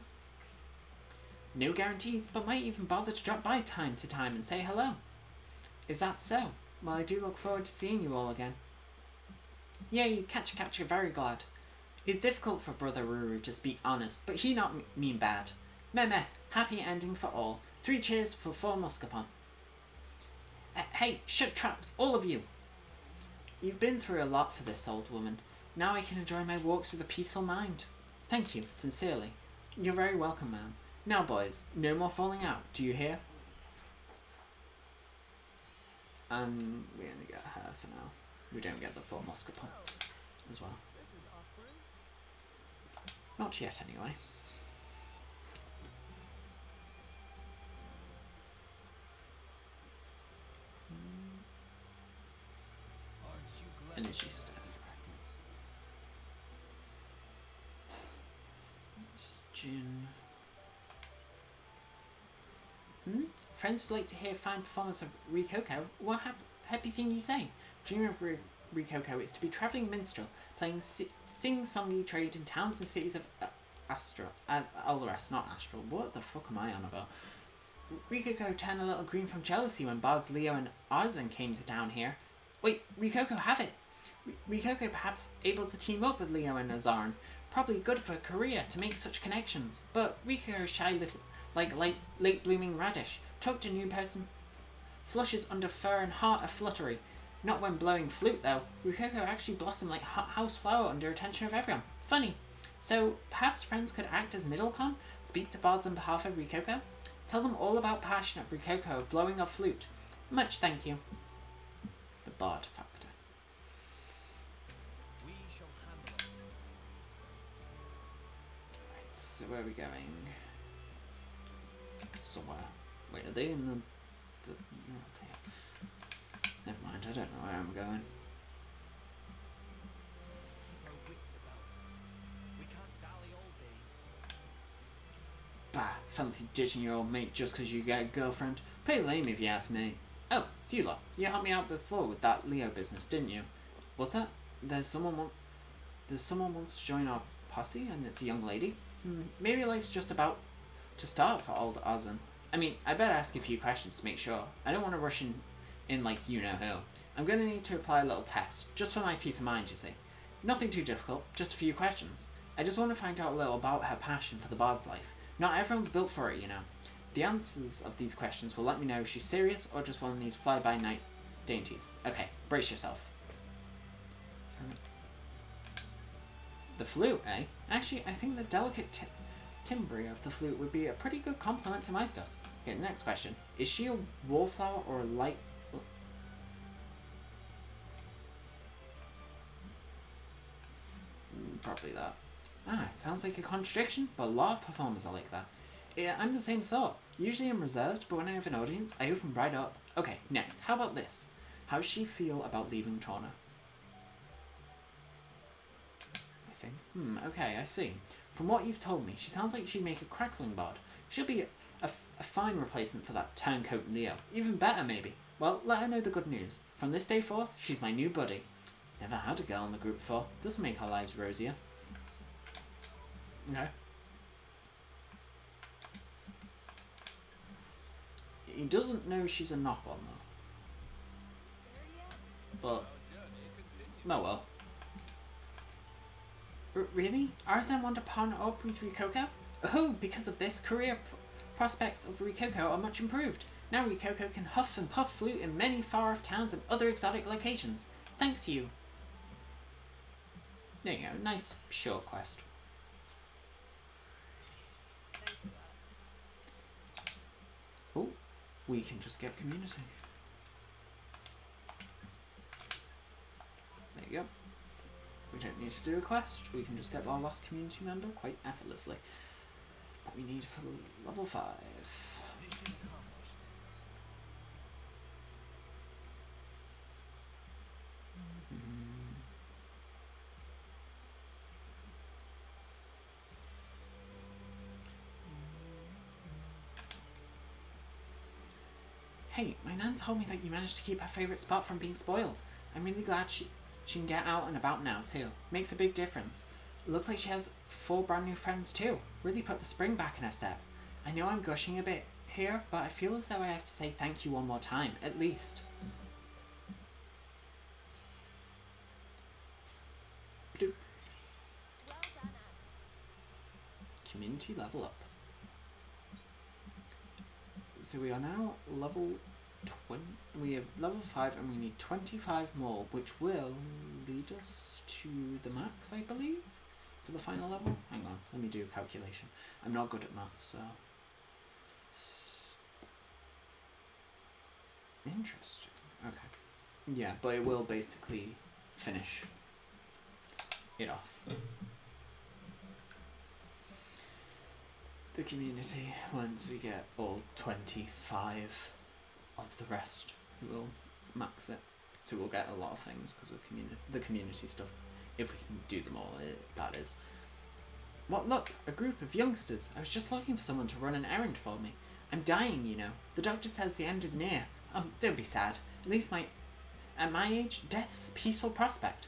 No guarantees, but might even bother to drop by time to time and say hello. Is that so? Well, I do look forward to seeing you all again. Yay, Catcher, very glad. It's difficult for Brother Ruru to speak honest, but he not mean bad. Meh, happy ending for all. 3 cheers for 4 Muscapon. Hey, shut traps, all of you! You've been through a lot for this old woman. Now I can enjoy my walks with a peaceful mind. Thank you, sincerely. You're very welcome, ma'am. Now, boys, no more falling out, do you hear? We only get her for now. We don't get the full musket point as well. This is awkward. Not yet, anyway. Aren't you glad? Energy stuff. This is Jin. Friends would like to hear a fine performance of Rikoko. What happy thing you say? Dream of Rikoko is to be travelling minstrel, playing sing-songy trade in towns and cities of Eldoras, not Astral. What the fuck am I on about? Rikoko turned a little green from jealousy when bards Leo and Arzan came to town here. Wait, Rikoko have it! Rikoko perhaps able to team up with Leo and Azarn. Probably good for a career to make such connections. But Rikoko's shy little, like late blooming radish. Talk to a new person. Flushes under fur and heart of fluttery. Not when blowing flute though. Rikoko actually blossomed like hot house flower under attention of everyone. Funny. So perhaps friends could act as middlecon? Speak to bards on behalf of Rikoko? Tell them all about passion of Rikoko of blowing a flute. Much thank you. The bard factor. We shall handle it. Right, so where are we going? Somewhere. Wait, are they in the Europe here? Never mind, I don't know where I'm going. Our wits about us. We can't dally all day. Bah, fancy ditching your old mate just 'cause you get a girlfriend. Pretty lame if you ask me. Oh, it's you lot. You helped me out before with that Leo business, didn't you? What's that? There's someone wants to join our posse and it's a young lady? Maybe life's just about to start for old Ozan. I mean, I better ask a few questions to make sure. I don't want to rush in like you know who. I'm going to need to apply a little test, just for my peace of mind, you see. Nothing too difficult, just a few questions. I just want to find out a little about her passion for the bard's life. Not everyone's built for it, you know. The answers of these questions will let me know if she's serious or just one of these fly-by-night dainties. Okay, brace yourself. The flute, eh? Actually, I think the delicate timbre of the flute would be a pretty good compliment to my stuff. Okay, next question. Is she a wallflower or a light... Probably that. It sounds like a contradiction, but a lot of performers are like that. Yeah, I'm the same sort. Usually I'm reserved, but when I have an audience, I open right up. Okay, next. How about this? How does she feel about leaving Torna? I think. Okay, I see. From what you've told me, she sounds like she'd make a crackling bard. She'll be a fine replacement for that turncoat Leo. Even better, maybe. Well, let her know the good news. From this day forth, she's my new buddy. Never had a girl in the group before. Doesn't make our lives rosier. Okay. He doesn't know she's a knock-on, though. There yet? But, Our journey continues. oh well. Really? Arzan want to partner up with Rikoko? Oh, because of this, career prospects of Rikoko are much improved. Now Rikoko can huff and puff flute in many far-off towns and other exotic locations. Thanks you. There you go, nice short quest. Thanks for that. Oh, we can just get community. There you go. We don't need to do a quest. We can just get our last community member quite effortlessly. That we need for level 5. Mission accomplished. Hey, my nan told me that you managed to keep her favourite spot from being spoiled. I'm really glad she can get out and about now too. Makes a big difference. It looks like she has 4 brand new friends too. Really put the spring back in her step. I know I'm gushing a bit here, but I feel as though I have to say thank you one more time, at least. Bloop. Well done, us. Community level up. So we are now level We have level 5 and we need 25 more, which will lead us to the max, I believe, for the final level. Hang on, let me do a calculation. I'm not good at maths, so... Interesting. Okay. Yeah, but it will basically finish it off. The community, once we get all 25 of the rest, we'll max it. So we'll get a lot of things because of the community stuff. If we can do them all, that is. What, look, a group of youngsters. I was just looking for someone to run an errand for me. I'm dying, you know. The doctor says the end is near. Oh, don't be sad. At least at my age, death's a peaceful prospect.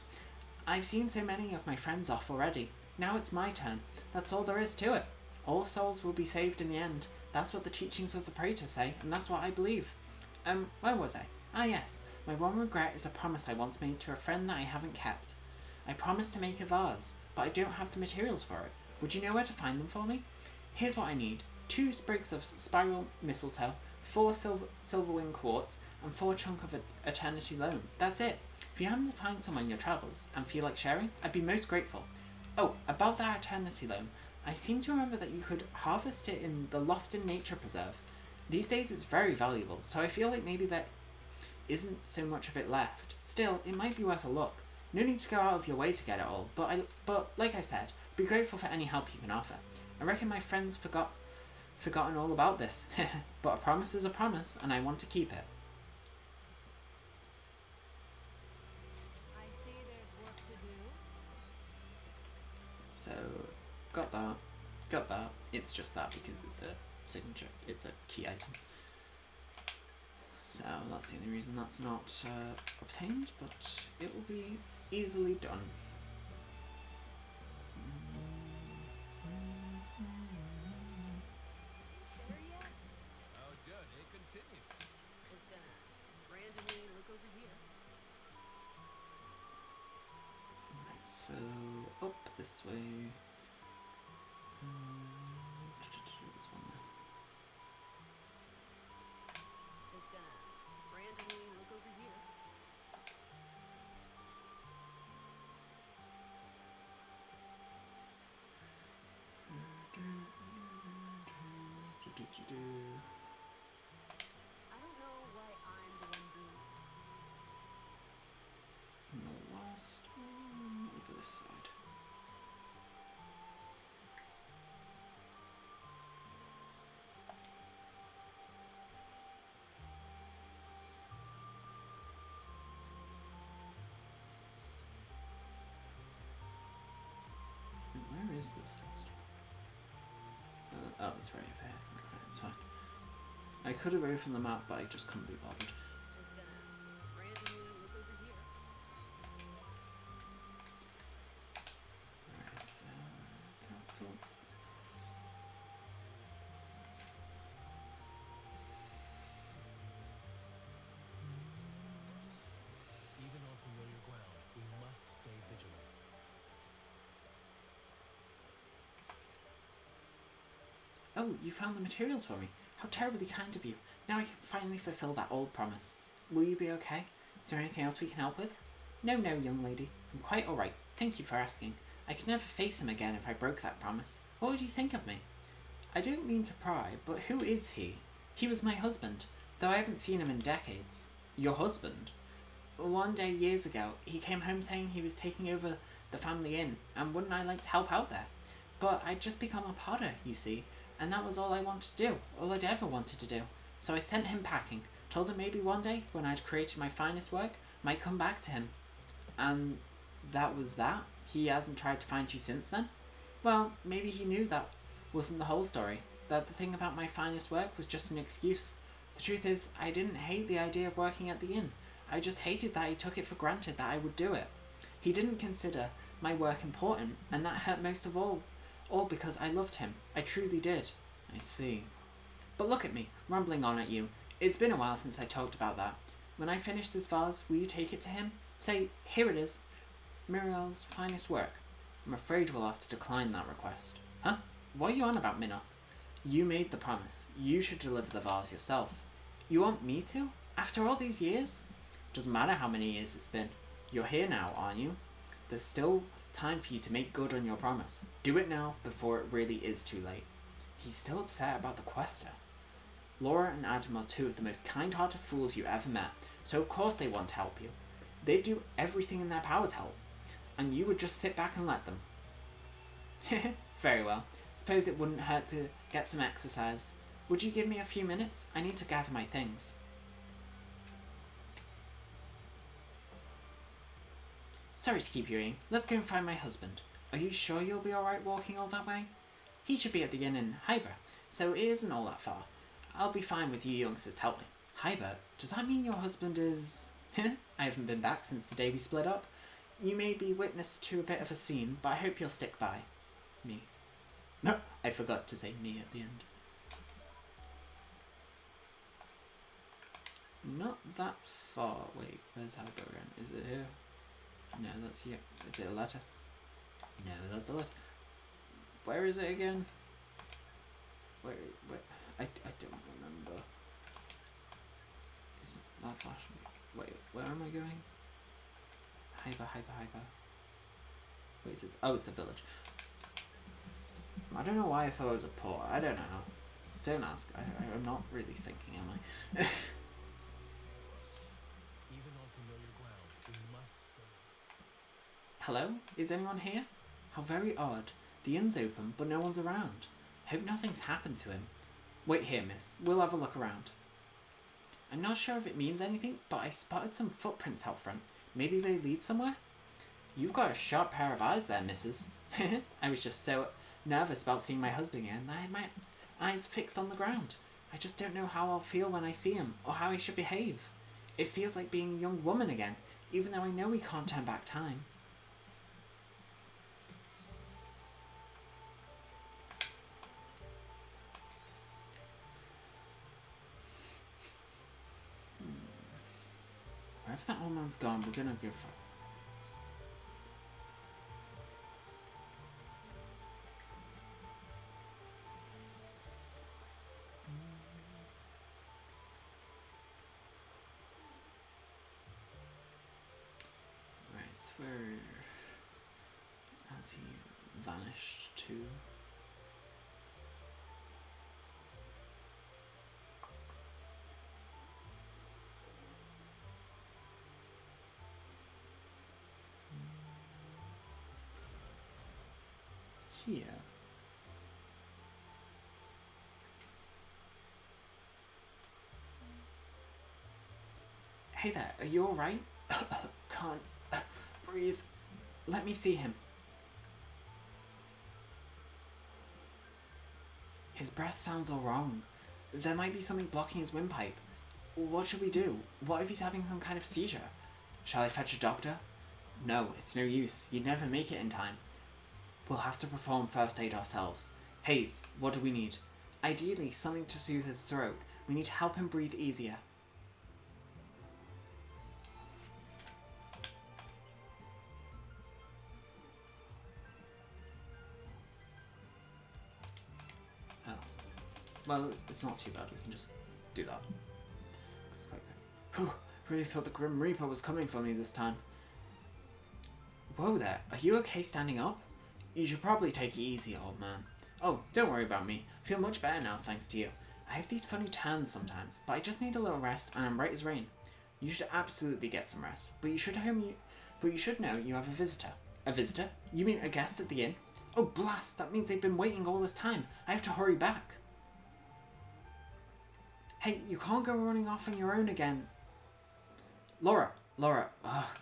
I've seen so many of my friends off already. Now it's my turn. That's all there is to it. All souls will be saved in the end. That's what the teachings of the Praetor say, and that's what I believe. Where was I? Ah, yes. My one regret is a promise I once made to a friend that I haven't kept. I promised to make a vase, but I don't have the materials for it. Would you know where to find them for me? Here's what I need. 2 sprigs of spiral mistletoe, 4 silverwing quartz, and 4 chunk of eternity loam. That's it. If you happen to find some on your travels and feel like sharing, I'd be most grateful. Oh, about that eternity loam. I seem to remember that you could harvest it in the Lofton Nature Preserve. These days it's very valuable, so I feel like maybe there isn't so much of it left. Still, it might be worth a look. No need to go out of your way to get it all, but like I said, be grateful for any help you can offer. I reckon my friends forgotten all about this, but a promise is a promise, and I want to keep it. I see there's work to do. So, got that. It's just that because it's a signature, it's a key item. So that's the only reason that's not obtained, but it will be easily done. There yet? Our journey continues. Just gonna randomly look over here. Right, so up this way. There's one there. Just gonna randomly look over here. I don't know why I'm the one doing this. And the last one over this side. And where is this last one? Oh, it's right over here. Okay, it's fine. I could have opened the map, but I just couldn't be bothered. Just gonna randomly look over here. Alright, so capital. Even on familiar ground, we must stay vigilant. Oh, you found the materials for me. How terribly kind of you. Now I can finally fulfill that old promise. Will you be okay? Is there anything else we can help with? No, young lady. I'm quite alright. Thank you for asking. I could never face him again if I broke that promise. What would you think of me? I don't mean to pry, but who is he? He was my husband, though I haven't seen him in decades. Your husband? One day years ago, he came home saying he was taking over the family inn, and wouldn't I like to help out there? But I'd just become a potter, you see, and that was all I wanted to do, all I'd ever wanted to do. So I sent him packing, told him maybe one day, when I'd created my finest work, might come back to him. And that was that? He hasn't tried to find you since then? Well, maybe he knew that wasn't the whole story, that the thing about my finest work was just an excuse. The truth is, I didn't hate the idea of working at the inn. I just hated that he took it for granted that I would do it. He didn't consider my work important, and that hurt most of all because I loved him. I truly did. I see. But look at me, rumbling on at you. It's been a while since I talked about that. When I finish this vase, will you take it to him? Say, here it is. Muriel's finest work. I'm afraid we'll have to decline that request. Huh? What are you on about, Minoth? You made the promise. You should deliver the vase yourself. You want me to? After all these years? Doesn't matter how many years it's been. You're here now, aren't you? There's still time for you to make good on your promise. Do it now before it really is too late. He's still upset about the Quester. Laura and Adam are two of the most kind-hearted fools you ever met, so of course they want to help you. They'd do everything in their power to help, and you would just sit back and let them. Very well. Suppose it wouldn't hurt to get some exercise. Would you give me a few minutes? I need to gather my things. Sorry to keep you waiting. Let's go and find my husband. Are you sure you'll be alright walking all that way? He should be at the inn in Hyber, so it isn't all that far. I'll be fine with you youngsters to help me. Hyber? Does that mean your husband is... I haven't been back since the day we split up. You may be witness to a bit of a scene, but I hope you'll stick by me. No, I forgot to say me at the end. Not that far. Wait, where's Hyber again? Is it here? No, that's you. Is it a letter? No, that's a letter. Where is it again? Where? I don't remember. Is it, that's last week. Wait, where am I going? Hyber. Wait, is it? Oh, it's a village. I don't know why I thought it was a port. I don't know. Don't ask. I'm not really thinking, am I? Even on familiar ground, we must stay. Hello? Is anyone here? How very odd. The inn's open, but no one's around. Hope nothing's happened to him. Wait here, miss. We'll have a look around. I'm not sure if it means anything, but I spotted some footprints out front. Maybe they lead somewhere? You've got a sharp pair of eyes there, missus. I was just so nervous about seeing my husband again that I had my eyes fixed on the ground. I just don't know how I'll feel when I see him, or how I should behave. It feels like being a young woman again, even though I know we can't turn back time. Wherever that old man's gone, we're gonna go for... Right, so where has he vanished to? Here. Hey there, are you alright? Can't breathe. Let me see him. His breath sounds all wrong. There might be something blocking his windpipe. What should we do? What if he's having some kind of seizure? Shall I fetch a doctor? No, it's no use. You'd never make it in time. We'll have to perform first aid ourselves. Hayes, what do we need? Ideally, something to soothe his throat. We need to help him breathe easier. Oh. Well, it's not too bad. We can just do that. It's quite good. Whew. Really thought the Grim Reaper was coming for me this time. Whoa there. Are you okay standing up? You should probably take it easy, old man. Oh, don't worry about me. I feel much better now, thanks to you. I have these funny turns sometimes, but I just need a little rest, and I'm right as rain. You should absolutely get some rest, but you should know you have a visitor. A visitor? You mean a guest at the inn? Oh, blast! That means they've been waiting all this time. I have to hurry back. Hey, you can't go running off on your own again. Laura,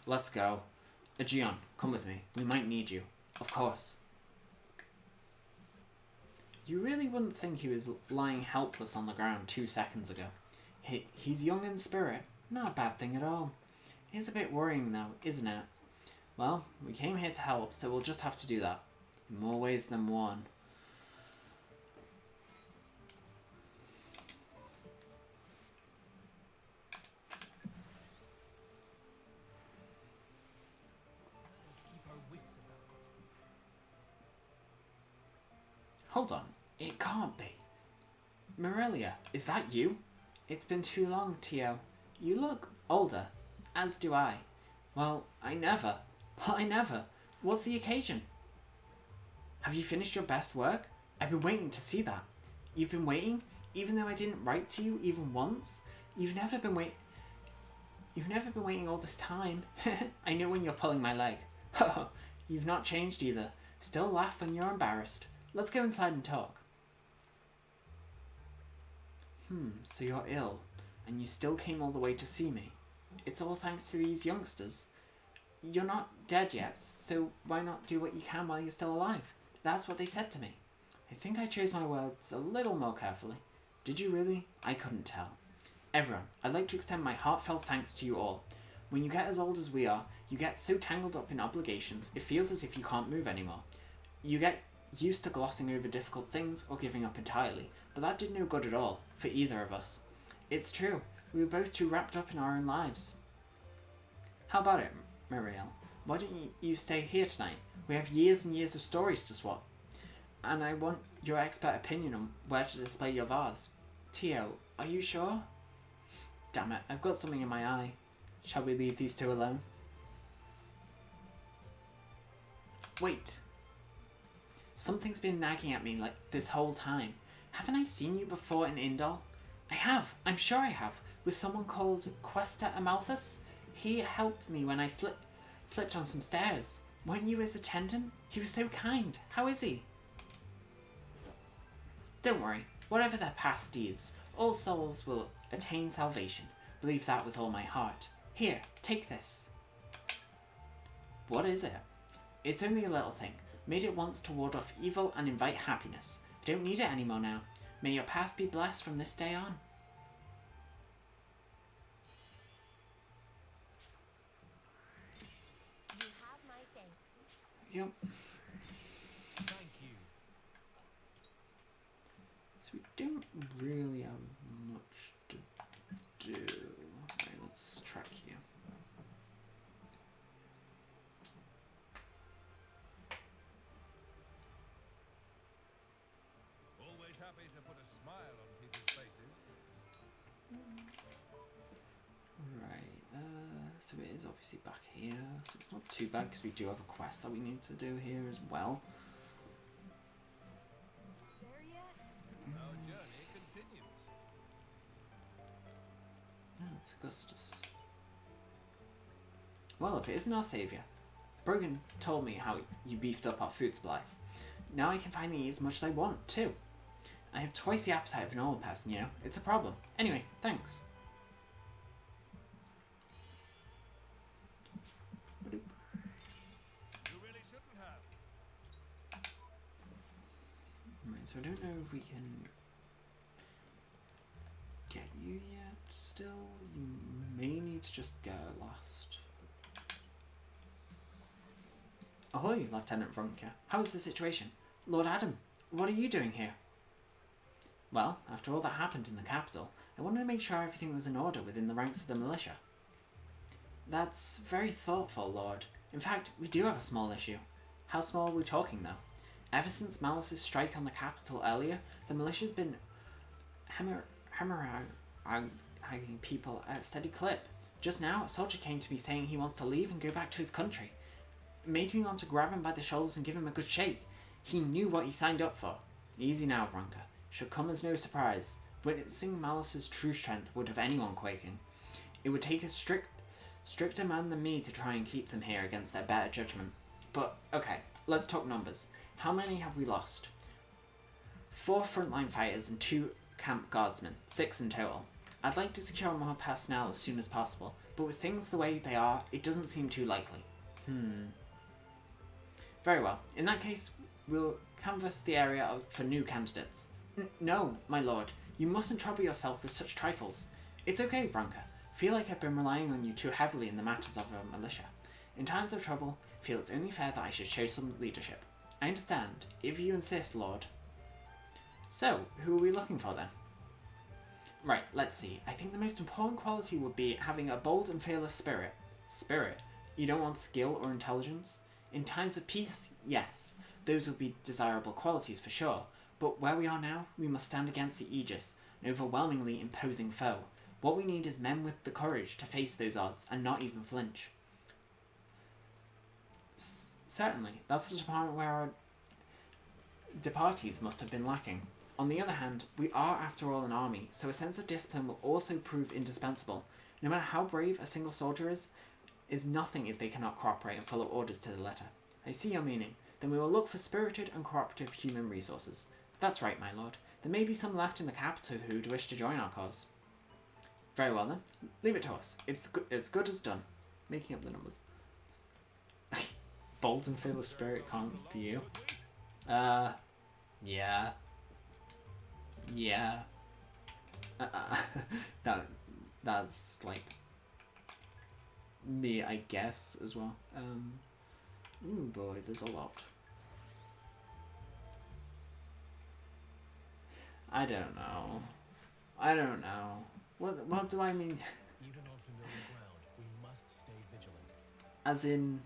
let's go. Aegeon, come with me. We might need you. Of course. You really wouldn't think he was lying helpless on the ground 2 seconds ago. He's young in spirit. Not a bad thing at all. It's a bit worrying though, isn't it? Well, we came here to help, so we'll just have to do that. In more ways than one. Let us keep our wits about us. Hold on. It can't be. Morelia, is that you? It's been too long, Tio. You look older, as do I. Well, I never. What's the occasion? Have you finished your best work? I've been waiting to see that. You've been waiting, even though I didn't write to you even once? You've never been waiting all this time. I know when you're pulling my leg. You've not changed either. Still laugh when you're embarrassed. Let's go inside and talk. So you're ill, and you still came all the way to see me. It's all thanks to these youngsters. You're not dead yet, so why not do what you can while you're still alive? That's what they said to me. I think I chose my words a little more carefully. Did you really? I couldn't tell. Everyone, I'd like to extend my heartfelt thanks to you all. When you get as old as we are, you get so tangled up in obligations, it feels as if you can't move anymore. You get used to glossing over difficult things or giving up entirely, but that did no good at all, for either of us. It's true, we were both too wrapped up in our own lives. How about it, Muriel? Why don't you stay here tonight? We have years and years of stories to swap. And I want your expert opinion on where to display your vase. Tio, are you sure? Damn it, I've got something in my eye. Shall we leave these two alone? Wait. Something's been nagging at me like this whole time. Haven't I seen you before in Indol? I have, I'm sure I have, with someone called Questa Amalthus. He helped me when I slipped on some stairs. Weren't you his attendant? He was so kind. How is he? Don't worry, whatever their past deeds, all souls will attain salvation. Believe that with all my heart. Here, take this. What is it? It's only a little thing. Made it once to ward off evil and invite happiness. Don't need it anymore now. May your path be blessed from this day on. You have my thanks. Yep. Thank you. So we don't really have much to do. Right, let's track you. Always happy to put a smile on people's faces. Right, so it is obviously back here, so it's not too bad because we do have a quest that we need to do here as well. There yet? Our journey continues. Oh, it's Augustus. Well, if it isn't our saviour. Brogan told me how you beefed up our food supplies. Now I can finally eat as much as I want, too. I have twice the appetite of a normal person, you know. It's a problem. Anyway, thanks. You really shouldn't have. Right, so I don't know if we can get you yet still. You may need to just go last. Ahoy, Lieutenant Vrunka. How is the situation? Lord Adam, what are you doing here? Well, after all that happened in the capital, I wanted to make sure everything was in order within the ranks of the militia. That's very thoughtful, Lord. In fact, we do have a small issue. How small are we talking, though? Ever since Malice's strike on the capital earlier, the militia's been hemorrhaging people at a steady clip. Just now, a soldier came to me saying he wants to leave and go back to his country. It made me want to grab him by the shoulders and give him a good shake. He knew what he signed up for. Easy now, Vrunka. Should come as no surprise. Witnessing Malice's true strength would have anyone quaking. It would take a stricter man than me to try and keep them here against their better judgment. But, okay, let's talk numbers. How many have we lost? 4 frontline fighters and 2 camp guardsmen. 6 in total. I'd like to secure more personnel as soon as possible, but with things the way they are, it doesn't seem too likely. Very well. In that case, we'll canvass the area for new candidates. No, my lord. You mustn't trouble yourself with such trifles. It's okay, Vrunka. Feel like I've been relying on you too heavily in the matters of our militia. In times of trouble, feel it's only fair that I should show some leadership. I understand, if you insist, Lord. So, who are we looking for then? Right, let's see. I think the most important quality would be having a bold and fearless spirit. Spirit? You don't want skill or intelligence? In times of peace, yes. Those would be desirable qualities for sure. But where we are now, we must stand against the Aegis, an overwhelmingly imposing foe. What we need is men with the courage to face those odds and not even flinch. Certainly, that's the department where our departees must have been lacking. On the other hand, we are after all an army, so a sense of discipline will also prove indispensable. No matter how brave a single soldier is nothing if they cannot cooperate and follow orders to the letter. I see your meaning. Then we will look for spirited and cooperative human resources. That's right, my lord. There may be some left in the capital who'd wish to join our cause. Very well then. Leave it to us. It's as good as done. Making up the numbers. Bold and fearless spirit can't be you. Yeah. Yeah. That's like me, I guess, as well. Ooh boy, there's a lot. I don't know. What do I mean? Even on familiar ground, we must stay vigilant. As in...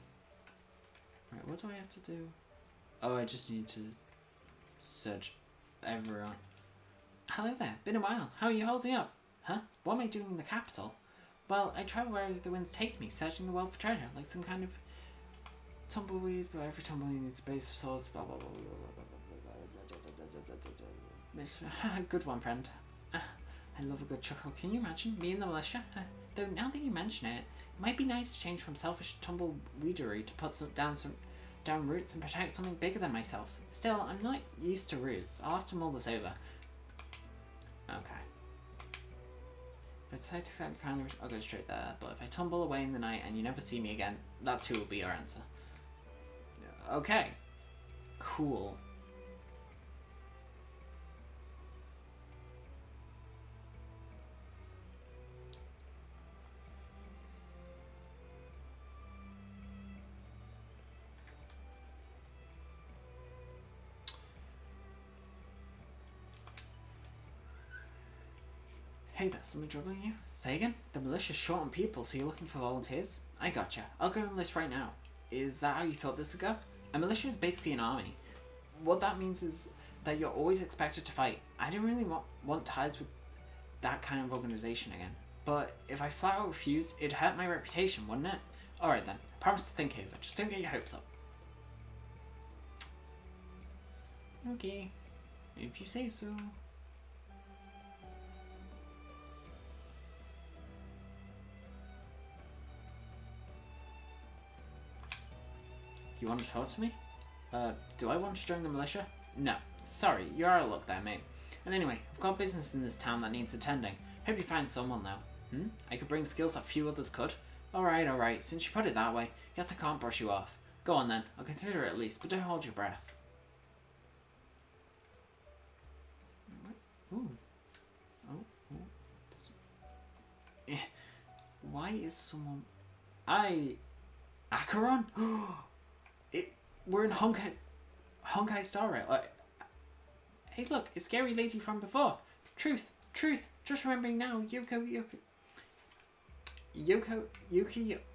Right, what do I have to do? Oh, I just need to search everyone. Hello there, been a while. How are you holding up? Huh? What am I doing in the capital? Well, I travel wherever the winds take me, searching the world for treasure, like some kind of tumbleweed, but every tumbleweed needs a base of swords, blah blah blah blah blah blah. Good one, friend. I love a good chuckle. Can you imagine me in the militia? Though now that you mention it, it might be nice to change from selfish tumbleweedery to put down roots and protect something bigger than myself. Still, I'm not used to roots. I'll have to mull this over. Okay. If I decide I'll go straight there, but if I tumble away in the night and you never see me again, that too will be your answer. Okay. Cool. Hey there, something troubling you? Say again? The militia's short on people, so you're looking for volunteers? I gotcha. I'll go on this right now. Is that how you thought this would go? A militia is basically an army. What that means is that you're always expected to fight. I don't really want ties with that kind of organization again. But if I flat out refused, it'd hurt my reputation, wouldn't it? Alright then. I promise to think over. Just don't get your hopes up. Okay. If you say so. You want to talk to me? Do I want to join the militia? No. Sorry, you're out of luck there, mate. And anyway, I've got business in this town that needs attending. Hope you find someone, though. I could bring skills that few others could. Alright. Since you put it that way, guess I can't brush you off. Go on then. I'll consider it at least, but don't hold your breath. Ooh. Oh. Why is someone... Acheron? We're in Honkai Star Rail. Hey look, it's Scary Lady from before. Truth. Just remembering now, Yuki,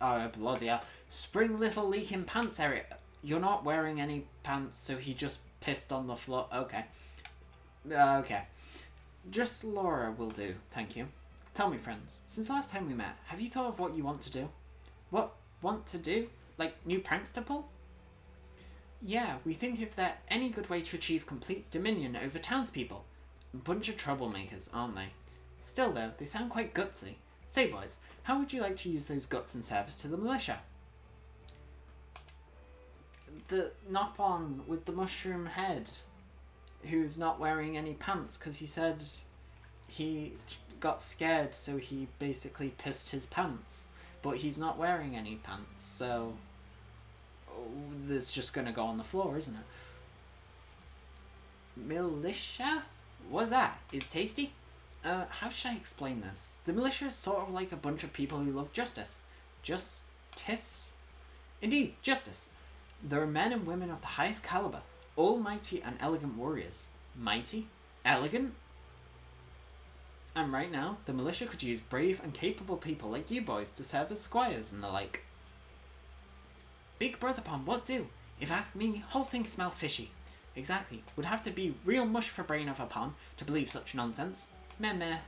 oh bloody hell. Spring Little Leak in Pants area. You're not wearing any pants, so he just pissed on the floor. Okay. Okay. Just Laura will do, thank you. Tell me, friends, since the last time we met, have you thought of what you want to do? What? Want to do? Like, new pranks to pull? Yeah, we think if there's any good way to achieve complete dominion over townspeople. A bunch of troublemakers, aren't they? Still though, they sound quite gutsy. Say boys, how would you like to use those guts in service to the militia? The Nopon with the mushroom head, who's not wearing any pants because he said he got scared, so he basically pissed his pants. But he's not wearing any pants, so this just gonna go on the floor, isn't it? Militia? What's that? Is tasty? How should I explain this? The militia is sort of like a bunch of people who love justice. Justice? Indeed, justice. There are men and women of the highest caliber, all mighty and elegant warriors. Mighty? Elegant? And right now, the militia could use brave and capable people like you boys to serve as squires and the like. Big brother pond, what do? If asked me, whole thing smell fishy. Exactly, would have to be real mush for brain of a pond to believe such nonsense. Meh.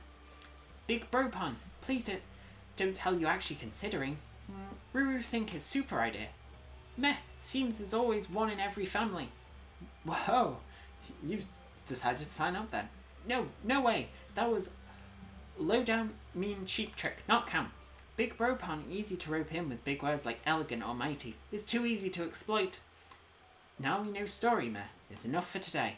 Big Bropan, please don't tell you actually considering. Ruru think his super idea. Meh, seems there's always one in every family. Whoa, you've decided to sign up then? No way. That was low down, mean, cheap trick, not camp. Big Bropan easy to rope in with big words like elegant or mighty. It's too easy to exploit. Now we know story, meh. It's enough for today.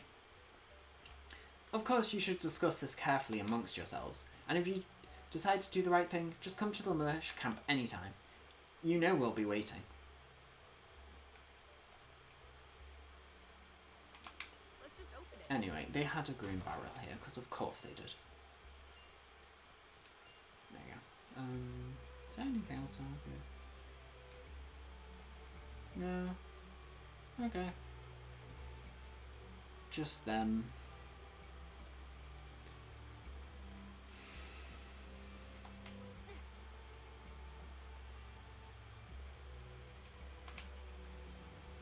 Of course, you should discuss this carefully amongst yourselves, and if you decide to do the right thing, just come to the militia camp anytime. You know we'll be waiting. Let's just open it. Anyway, they had a green barrel here, because of course they did. There you go. Is there anything else around here? No. Okay. Just them.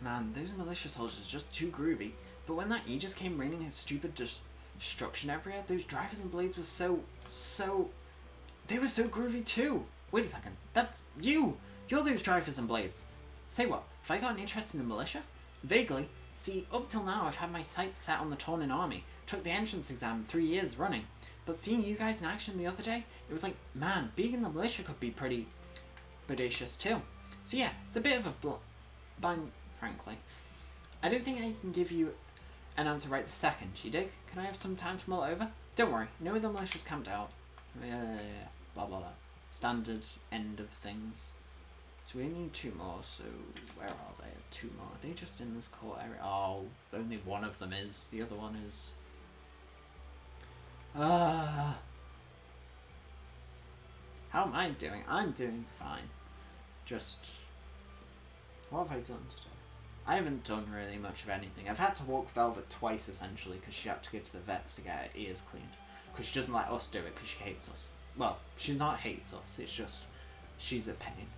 Man, those militia soldiers are just too groovy. But when that Aegis came raining his stupid destruction everywhere, those drivers and blades were so... They were so groovy too! Wait a second, that's you! You're those drivers and blades! Say what, have I got an interest in the militia? Vaguely. See, up till now I've had my sights set on the Tauren army. Took the entrance exam 3 years running. But seeing you guys in action the other day, it was like, man, being in the militia could be pretty... bodacious too. So yeah, it's a bit of a blind... frankly. I don't think I can give you an answer right this second, you dig? Can I have some time to mull it over? Don't worry, no other militia's camped out. Blah blah blah. Standard end of things. So we need 2 more, so where are they? 2 more. Are they just in this core area? Oh, only one of them is. The other one is... How am I doing? I'm doing fine. Just... What have I done today? I haven't done really much of anything. I've had to walk Velvet twice, essentially, because she had to go to the vets to get her ears cleaned. Because she doesn't let us do it, because she hates us. Well, she not hates us, it's just... she's a pain.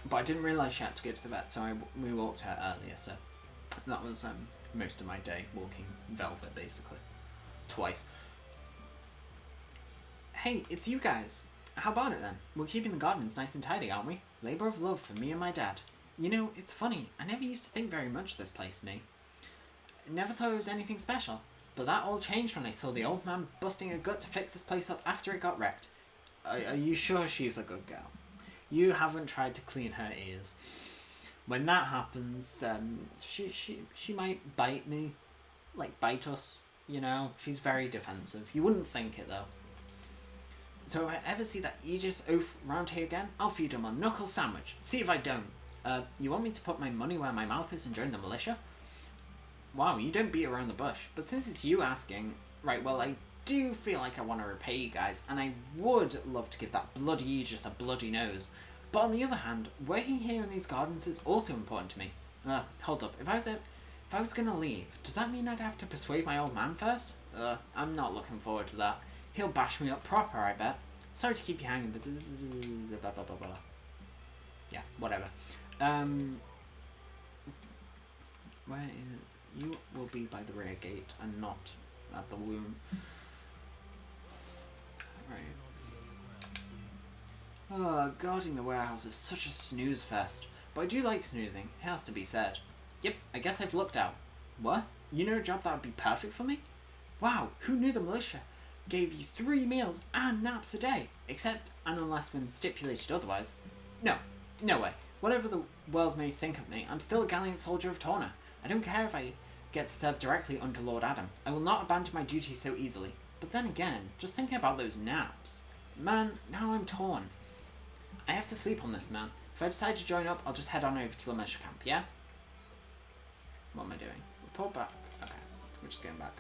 But I didn't realise she had to go to the vet, so we walked her earlier, so... That was most of my day, walking Velvet, basically. Twice. Hey, it's you guys! How about it then? We're keeping the gardens nice and tidy, aren't we? Labour of love for me and my dad. You know, it's funny, I never used to think very much of this place, me. Never thought it was anything special. But that all changed when I saw the old man busting a gut to fix this place up after it got wrecked. Are you sure she's a good girl? You haven't tried to clean her ears. When that happens, she might bite me. Like, bite us, you know? She's very defensive. You wouldn't think it, though. So if I ever see that Aegis oaf round here again, I'll feed him a knuckle sandwich. See if I don't. You want me to put my money where my mouth is and join the militia? Wow, you don't beat around the bush. But since it's you asking, right, well, I do feel like I want to repay you guys, and I would love to give that bloody Aegis a bloody nose. But on the other hand, working here in these gardens is also important to me. Hold up. If I was gonna leave, does that mean I'd have to persuade my old man first? I'm not looking forward to that. He'll bash me up proper, I bet. Sorry to keep you hanging, but... blah, blah, blah, blah. Yeah, whatever. Where is... You will be by the rear gate and not at the womb. Right. Guarding the warehouse is such a snooze fest. But I do like snoozing, it has to be said. Yep, I guess I've looked out. What? You know a job that would be perfect for me? Wow, who knew the militia gave you 3 meals and naps a day? Except and unless when stipulated otherwise. No way. Whatever the world may think of me, I'm still a gallant soldier of Torna. I don't care if I get to serve directly under Lord Adam. I will not abandon my duty so easily. But then again, just thinking about those naps. Man, now I'm torn. I have to sleep on this, man. If I decide to join up, I'll just head on over to the militia camp, yeah? What am I doing? Report back. Okay, we're just going back.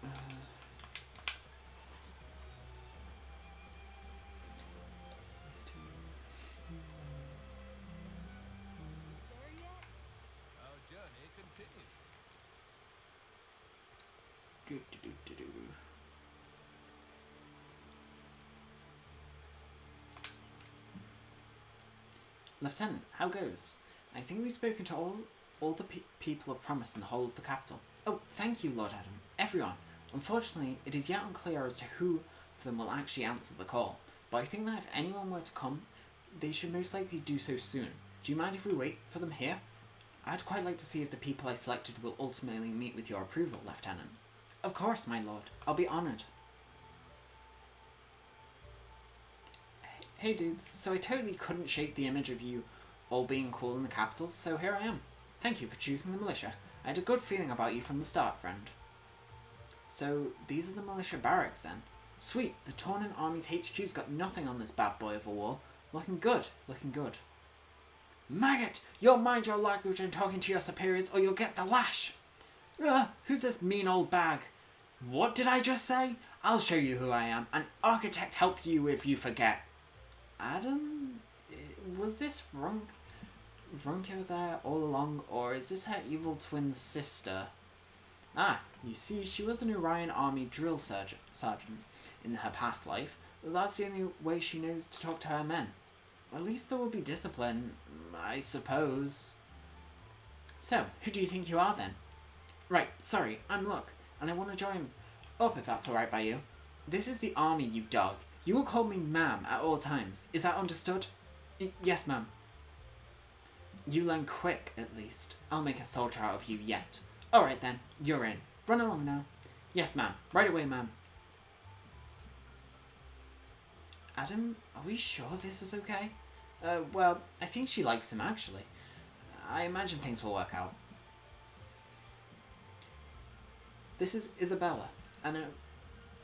There yet? Our journey continues. Do. Lieutenant, how goes? I think we've spoken to all the people of promise in the whole of the capital. Oh, thank you, Lord Adam. Everyone. Unfortunately, it is yet unclear as to who of them will actually answer the call, but I think that if anyone were to come, they should most likely do so soon. Do you mind if we wait for them here? I'd quite like to see if the people I selected will ultimately meet with your approval, Lieutenant. Of course, my lord. I'll be honoured. Hey dudes, so I totally couldn't shake the image of you all being cool in the capital, so here I am. Thank you for choosing the militia. I had a good feeling about you from the start, friend. So, these are the militia barracks then. Sweet, the Tornin Army's HQ's got nothing on this bad boy of a wall. Looking good, looking good. Maggot! You'll mind your language and talking to your superiors or you'll get the lash! Who's this mean old bag? What did I just say? I'll show you who I am. An architect help you if you forget. Adam? Was this Runka there all along, or is this her evil twin sister? Ah, you see, she was an Orion Army drill sergeant in her past life. That's the only way she knows to talk to her men. At least there will be discipline, I suppose. So, who do you think you are then? Right, sorry, I'm Luck, and I want to join up if that's alright by you. This is the army, you dog. You will call me ma'am at all times. Is that understood? Yes, ma'am. You learn quick, at least. I'll make a soldier out of you yet. Alright then, you're in. Run along now. Yes, ma'am. Right away, ma'am. Adam, are we sure this is okay? Well, I think she likes him, actually. I imagine things will work out. This is Isabella, an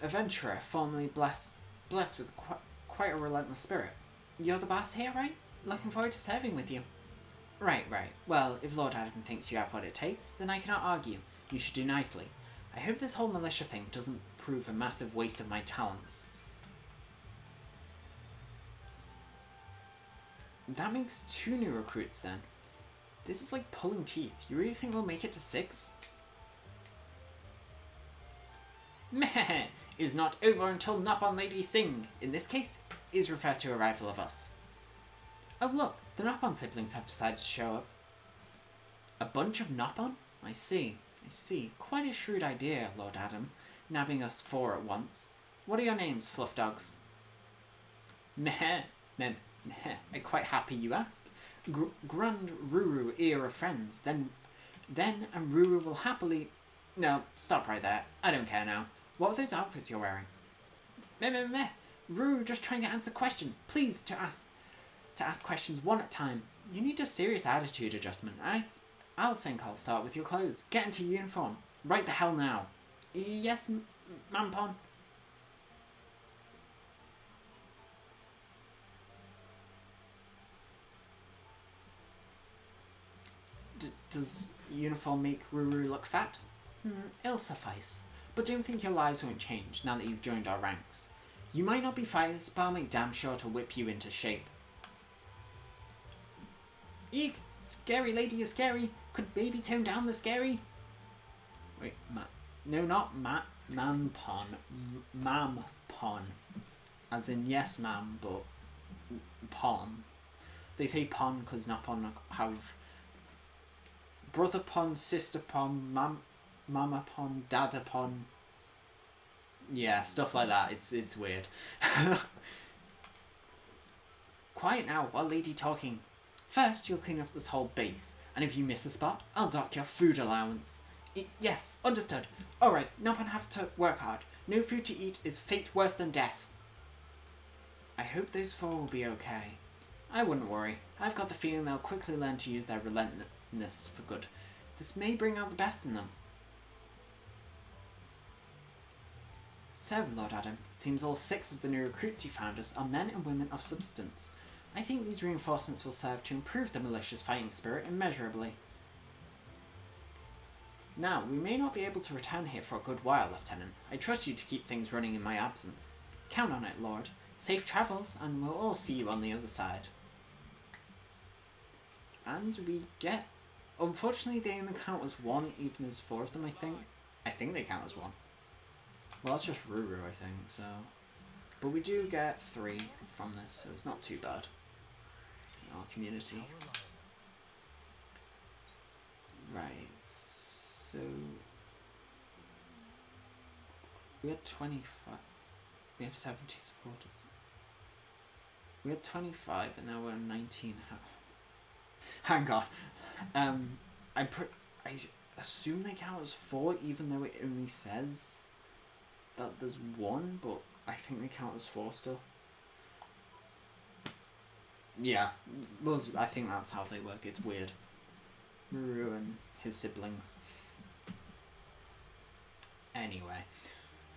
adventurer formerly blessed with quite a relentless spirit. You're the boss here, right? Looking forward to serving with you. Right. Well, if Lord Adam thinks you have what it takes, then I cannot argue. You should do nicely. I hope this whole militia thing doesn't prove a massive waste of my talents. That makes 2 new recruits then. This is like pulling teeth. You really think we'll make it to 6? Meh! Is not over until Nopon Lady Sing, in this case, is referred to arrival of us. Oh look, the Nopon siblings have decided to show up. A bunch of Nopon? I see. Quite a shrewd idea, Lord Adam, nabbing us 4 at once. What are your names, fluff dogs? Meh. I'm quite happy you ask. Grand Ruru ear of friends. Then and Ruru will happily... No, stop right there. I don't care now. What are those outfits you're wearing? Meh. Ruru just trying to answer question. Please to ask questions one at a time. You need a serious attitude adjustment. I'll think I'll start with your clothes. Get into uniform. Right the hell now. Yes, Mampon. Does uniform make Ruru look fat? It'll suffice. But don't think your lives won't change now that you've joined our ranks. You might not be fighters, but I'll make damn sure to whip you into shape. Eek! Scary lady is scary. Could baby tone down the scary? Wait, no, not Mampon. Mampon. As in yes, ma'am, but pon. They say pon because Nopon have brother pon, sister pon, mama pon, dada pon. Yeah, stuff like that. It's weird. Quiet now while lady talking. First, you'll clean up this whole base, and if you miss a spot, I'll dock your food allowance. Yes, understood. Alright, Nopon have to work hard. No food to eat is fate worse than death. I hope those 4 will be okay. I wouldn't worry. I've got the feeling they'll quickly learn to use their relentlessness for good. This may bring out the best in them. So, Lord Adam, it seems all 6 of the new recruits you found us are men and women of substance. I think these reinforcements will serve to improve the militia's fighting spirit immeasurably. Now, we may not be able to return here for a good while, Lieutenant. I trust you to keep things running in my absence. Count on it, Lord. Safe travels, and we'll all see you on the other side. And we get... Unfortunately, they only count as 1, even as 4 of them, I think. I think they count as 1. Well, that's just Ruru, I think, so... But we do get 3 from this, so it's not too bad. In our community. Right, so we had 25. We have 70 supporters. We had 25 and now we're 19. Hang on. I assume they count as 4 even though it only says that there's 1, but I think they count as 4 still. Yeah, well, I think that's how they work. It's weird. Muru and his siblings. Anyway.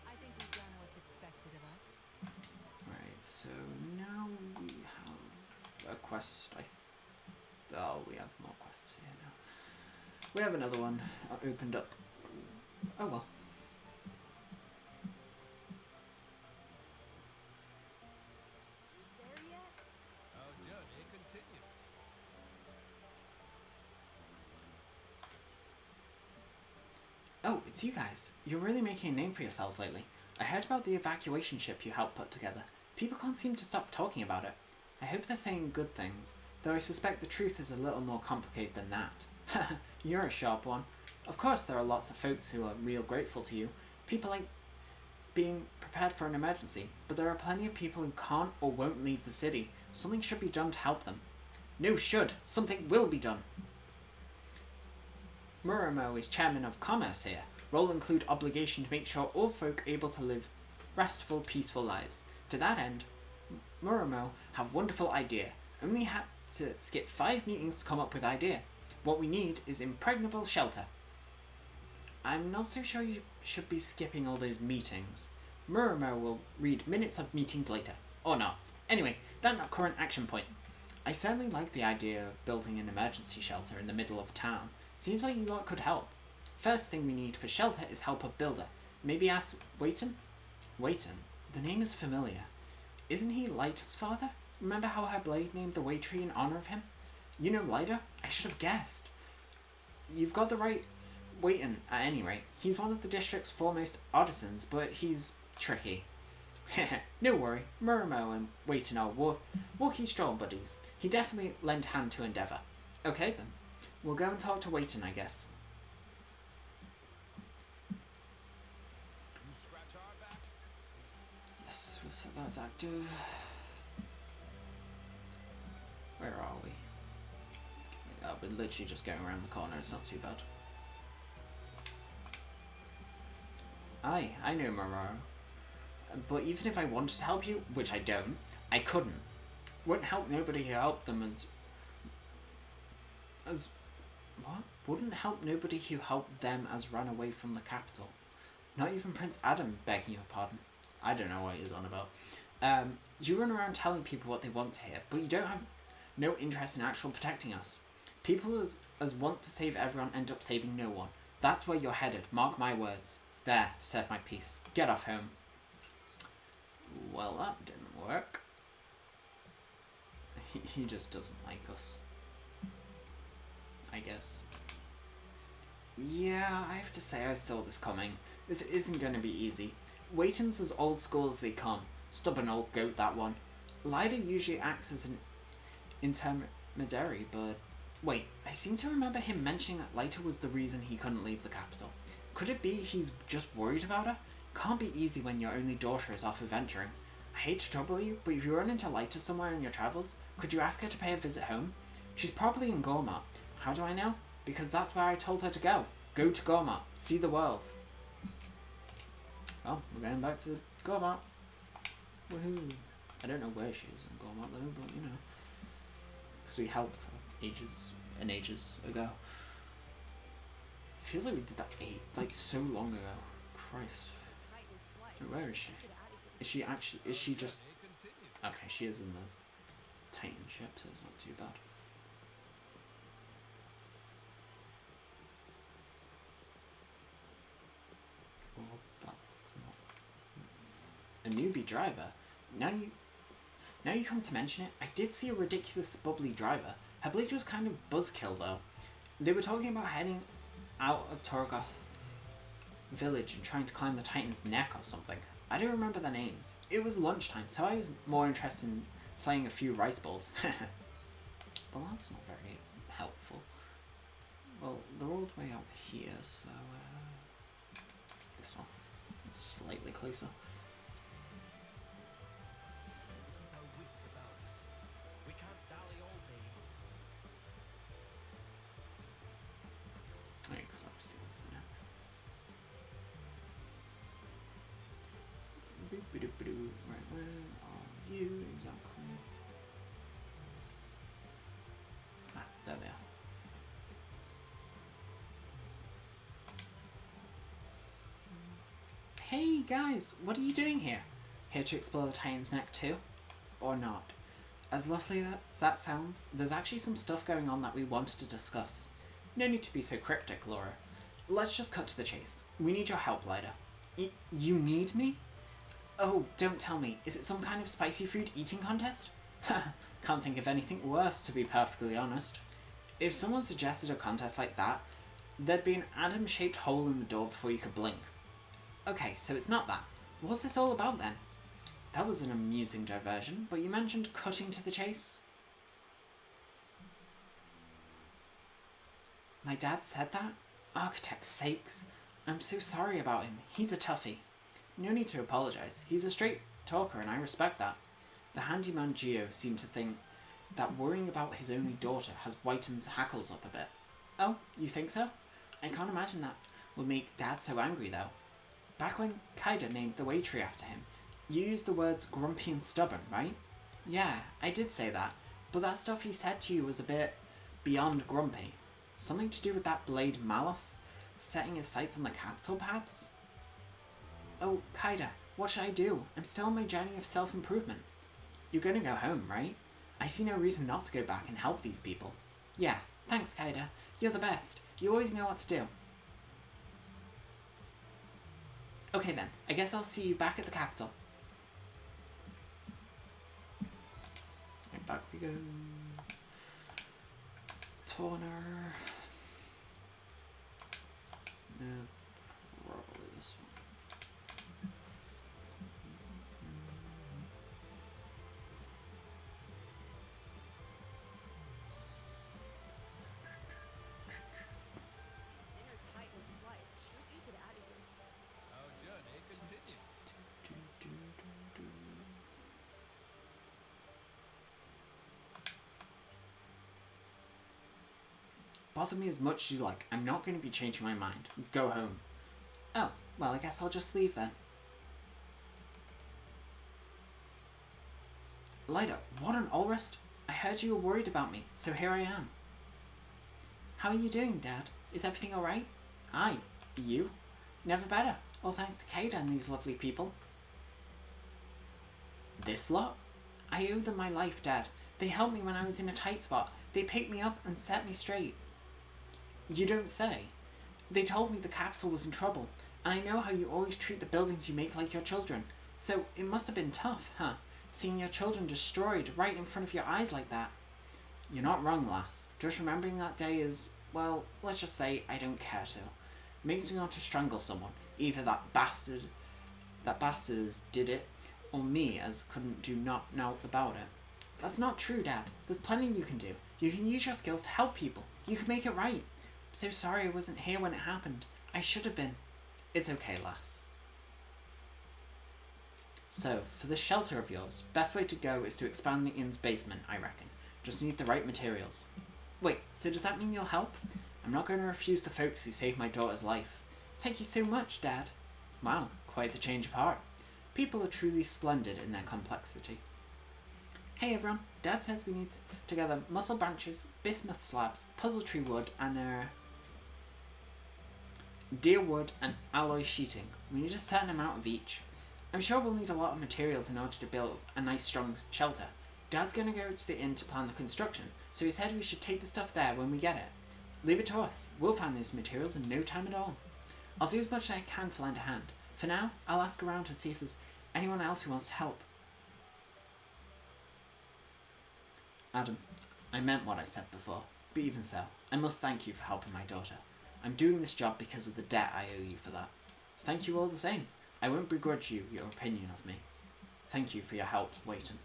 I think we've done what's expected of us. Right, so now we have a quest. Oh, we have more quests here now. We have another one opened up. Oh well. There yet? Our journey continues. Oh, it's you guys. You're really making a name for yourselves lately. I heard about the evacuation ship you helped put together. People can't seem to stop talking about it. I hope they're saying good things, though I suspect the truth is a little more complicated than that. You're a sharp one. Of course there are lots of folks who are real grateful to you. People like being prepared for an emergency, but there are plenty of people who can't or won't leave the city. Something should be done to help them. No should. Something will be done. Muramo is chairman of commerce here. Role include obligation to make sure all folk able to live restful, peaceful lives. To that end, Muramo have wonderful idea. Only had to skip 5 meetings to come up with idea. What we need is impregnable shelter. I'm not so sure you should be skipping all those meetings. Muramo will read minutes of meetings later. Or not. Anyway, that's not current action point. I certainly like the idea of building an emergency shelter in the middle of town. Seems like you lot could help. First thing we need for shelter is help of builder. Maybe ask Wayton? Wayton? The name is familiar. Isn't he Lyta's father? Remember how her blade named the way tree in honor of him? You know Lyta? I should have guessed. You've got the right Wayton, at any rate. He's one of the district's foremost artisans, but he's tricky. No worry, Muramo and Wayton are walkie stroll buddies. He definitely lend hand to endeavour. Okay then, we'll go and talk to Wayton, I guess. You scratch our backs. Yes, we'll set that as active. Where are we? We're literally just going around the corner, it's not too bad. I know Muraro. But even if I wanted to help you, which I don't, I couldn't. Wouldn't help nobody who helped them as what? Wouldn't help nobody who helped them as ran away from the capital. Not even Prince Adam, begging your pardon. I don't know what he's on about. You run around telling people what they want to hear, but you don't have no interest in actual protecting us. People as want to save everyone end up saving no one. That's where you're headed, mark my words. There, said my piece. Get off home. Well, that didn't work. He just doesn't like us. I guess. Yeah, I have to say I saw this coming. This isn't going to be easy. Wayton's as old school as they come. Stubborn old goat, that one. Lyta usually acts as an intermediary, but... Wait, I seem to remember him mentioning that Lyta was the reason he couldn't leave the capital. Could it be he's just worried about her? Can't be easy when your only daughter is off adventuring. I hate to trouble you, but if you run into Lyta somewhere in your travels, could you ask her to pay a visit home? She's probably in Gormat. How do I know? Because that's where I told her to go. Go to Gormat. See the world. Well, we're going back to Gormat. Woohoo. I don't know where she is in Gormat though, but you know. Because we helped her ages ago. Feels like we did that so long ago. Christ. Titan flight. Where is she? Get out of here. Is she actually, is she just, Journey continues. okay, she is in the Titan ship, so it's not too bad. Oh, that's not, a newbie driver. Now you come to mention it, I did see a ridiculous bubbly driver. Her blade was kind of buzzkill though. They were talking about heading out of Torgoth village and trying to climb the Titan's neck or something. I don't remember their names. It was lunchtime, so I was more interested in slaying a few rice balls. Well, that's not very helpful. Well, they're all the way out here, so this one. It's slightly closer. Let's keep our wits about us. We can't dally all day. Right, because obviously that's there. Boop-a-doop-a-doo. Right, where are you exactly? Ah, there they are. Hey guys, what are you doing here? Here to explore the Titan's Neck too? Or not? As lovely as that sounds, there's actually some stuff going on that we wanted to discuss. No need to be so cryptic, Laura. Let's just cut to the chase. We need your help, Lyda. You need me? Oh, don't tell me. Is it some kind of spicy food eating contest? Can't think of anything worse, to be perfectly honest. If someone suggested a contest like that, there'd be an atom-shaped hole in the door before you could blink. Okay, so it's not that. What's this all about then? That was an amusing diversion, but you mentioned cutting to the chase? My dad said that? Architect's sakes. I'm so sorry about him. He's a toughie. No need to apologise. He's a straight talker and I respect that. The handyman Geo seemed to think that worrying about his only daughter has whitened his hackles up a bit. Oh, you think so? I can't imagine that would make Dad so angry though. Back when Kaida named the way tree after him, you used the words grumpy and stubborn, right? Yeah, I did say that, but that stuff he said to you was a bit beyond grumpy. Something to do with that blade Malice? Setting his sights on the capital, perhaps? Oh, Kaida, what should I do? I'm still on my journey of self-improvement. You're gonna go home, right? I see no reason not to go back and help these people. Yeah, thanks, Kaida. You're the best. You always know what to do. Okay then, I guess I'll see you back at the capital. Right, back we go. Toner. Probably this one. Inner Titan flights sure take it out of you. Our journey continues. Bother me as much as you like. I'm not going to be changing my mind. Go home. Oh, well, I guess I'll just leave then. Lyda, what on Ulrist? I heard you were worried about me, so here I am. How are you doing, Dad? Is everything alright? Aye. You? Never better. All thanks to Kaida and these lovely people. This lot? I owe them my life, Dad. They helped me when I was in a tight spot. They picked me up and set me straight. You don't say. They told me the capital was in trouble, and I know how you always treat the buildings you make like your children. So it must have been tough, huh? Seeing your children destroyed right in front of your eyes like that. You're not wrong, lass. Just remembering that day is, well, let's just say I don't care to. Makes me want to strangle someone. Either that bastard did it, or me as couldn't do not know about it. That's not true, Dad. There's plenty you can do. You can use your skills to help people. You can make it right. I'm so sorry I wasn't here when it happened. I should have been. It's okay, lass. So, for this shelter of yours, best way to go is to expand the inn's basement, I reckon. Just need the right materials. Wait, so does that mean you'll help? I'm not going to refuse the folks who saved my daughter's life. Thank you so much, Dad. Wow, quite the change of heart. People are truly splendid in their complexity. Hey everyone, Dad says we need to gather muscle branches, bismuth slabs, puzzle tree wood, and deer wood and alloy sheeting. We need a certain amount of each. I'm sure we'll need a lot of materials in order to build a nice strong shelter. Dad's gonna go to the inn to plan the construction, so he said we should take the stuff there when we get it. Leave it to us. We'll find those materials in no time at all. I'll do as much as I can to lend a hand. For now, I'll ask around to see if there's anyone else who wants to help. Adam, I meant what I said before, but even so, I must thank you for helping my daughter. I'm doing this job because of the debt I owe you for that. Thank you all the same. I won't begrudge you your opinion of me. Thank you for your help, Waiton.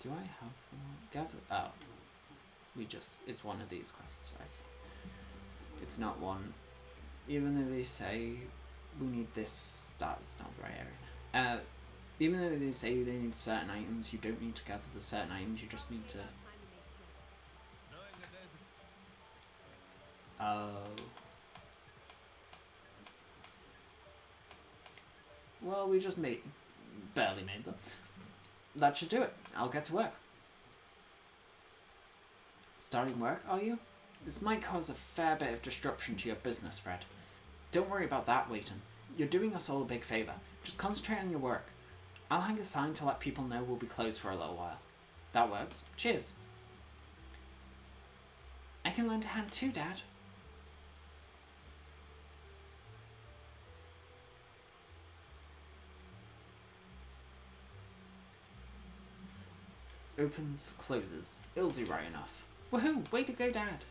Do I have them all? Gather. Oh. It's one of these quests, I say. It's not one, even though they say we need this, that's not the right area. Even though they say they need certain items, you don't need to gather the certain items, you just need to... Knowing that there's a Oh. Well, we just barely made them. That should do it. I'll get to work. Starting work, are you? This might cause a fair bit of disruption to your business, Fred. Don't worry about that, Wayton. You're doing us all a big favour. Just concentrate on your work. I'll hang a sign to let people know we'll be closed for a little while. That works. Cheers. I can lend a hand too, Dad. Opens, closes. It'll do right enough. Woohoo! Way to go, Dad!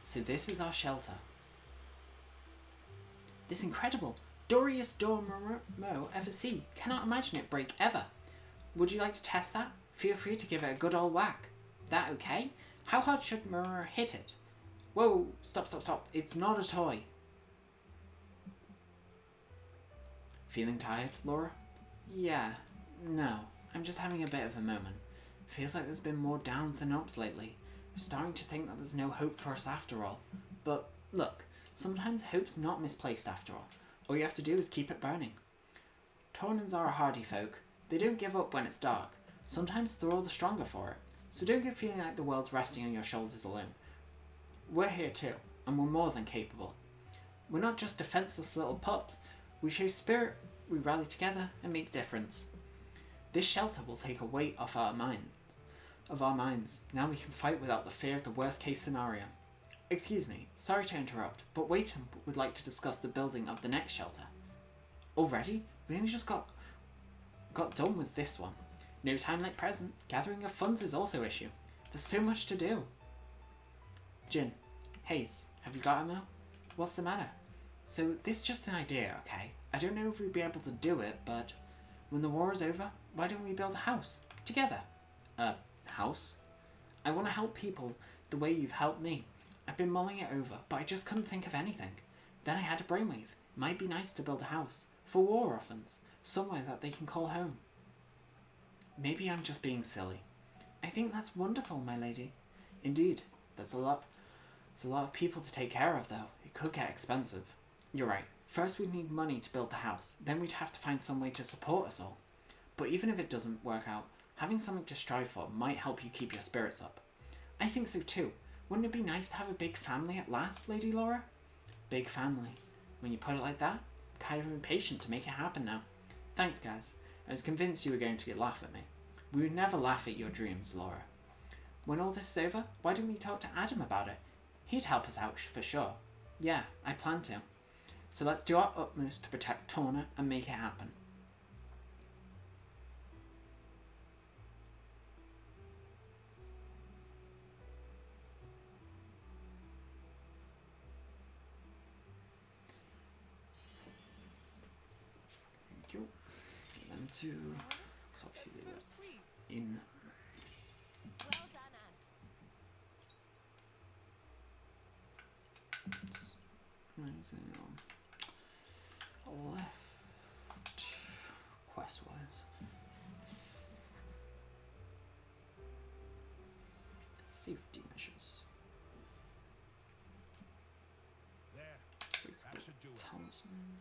So this is our shelter. This incredible, Dorius Dormo ever see. Cannot imagine it break ever. Would you like to test that? Feel free to give it a good old whack. That okay? How hard should Murmur hit it? Whoa, stop. It's not a toy. Feeling tired, Laura? Yeah, no. I'm just having a bit of a moment. Feels like there's been more downs than ups lately. I'm starting to think that there's no hope for us after all. But look, sometimes hope's not misplaced after all. All you have to do is keep it burning. Tornans are a hardy folk. They don't give up when it's dark. Sometimes they're all the stronger for it. So don't get feeling like the world's resting on your shoulders alone. We're here too, and we're more than capable. We're not just defenseless little pups. We show spirit, we rally together, and make difference. This shelter will take a weight off our minds. Now we can fight without the fear of the worst case scenario. Excuse me, sorry to interrupt, but Wayton would like to discuss the building of the next shelter. Already? We only just got done with this one. No time like present. Gathering of funds is also issue. There's so much to do. Jin, Hayes, have you got a mo? What's the matter? So this is just an idea, okay? I don't know if we'd be able to do it, but when the war is over, why don't we build a house? Together. House? I want to help people the way you've helped me. I've been mulling it over, but I just couldn't think of anything. Then I had a brainwave. Might be nice to build a house. For war orphans. Somewhere that they can call home. Maybe I'm just being silly. I think that's wonderful, my lady. Indeed. There's a lot of people to take care of, though. It could get expensive. You're right. First we'd need money to build the house. Then we'd have to find some way to support us all. But even if it doesn't work out, having something to strive for might help you keep your spirits up. I think so too. Wouldn't it be nice to have a big family at last, Lady Laura? Big family. When you put it like that, I'm kind of impatient to make it happen now. Thanks, guys. I was convinced you were going to laugh at me. We would never laugh at your dreams, Laura. When all this is over, why don't we talk to Adam about it? He'd help us out for sure. Yeah, I plan to. So let's do our utmost to protect Torna and make it happen. Thank you. Get them to... Because obviously they were sweet. in... Well done, us. Rising on left, quest-wise. Safety measures. there. That should do it. Talisman.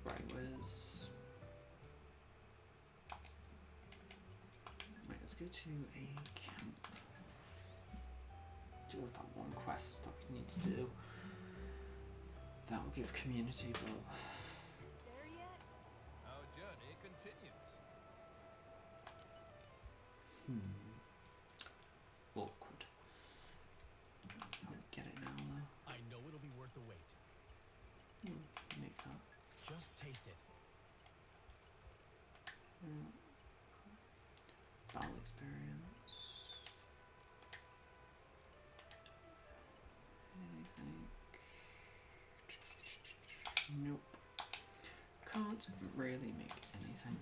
Right, where's... Right, let's go to a camp. Deal with that one quest that we need to do. That will give community, but... There yet? Our journey continues. Awkward. I'll get it now, though. I know it'll be worth the wait. Make that. Just taste it. Battle experience. Anything? Nope. Can't can't really make anything.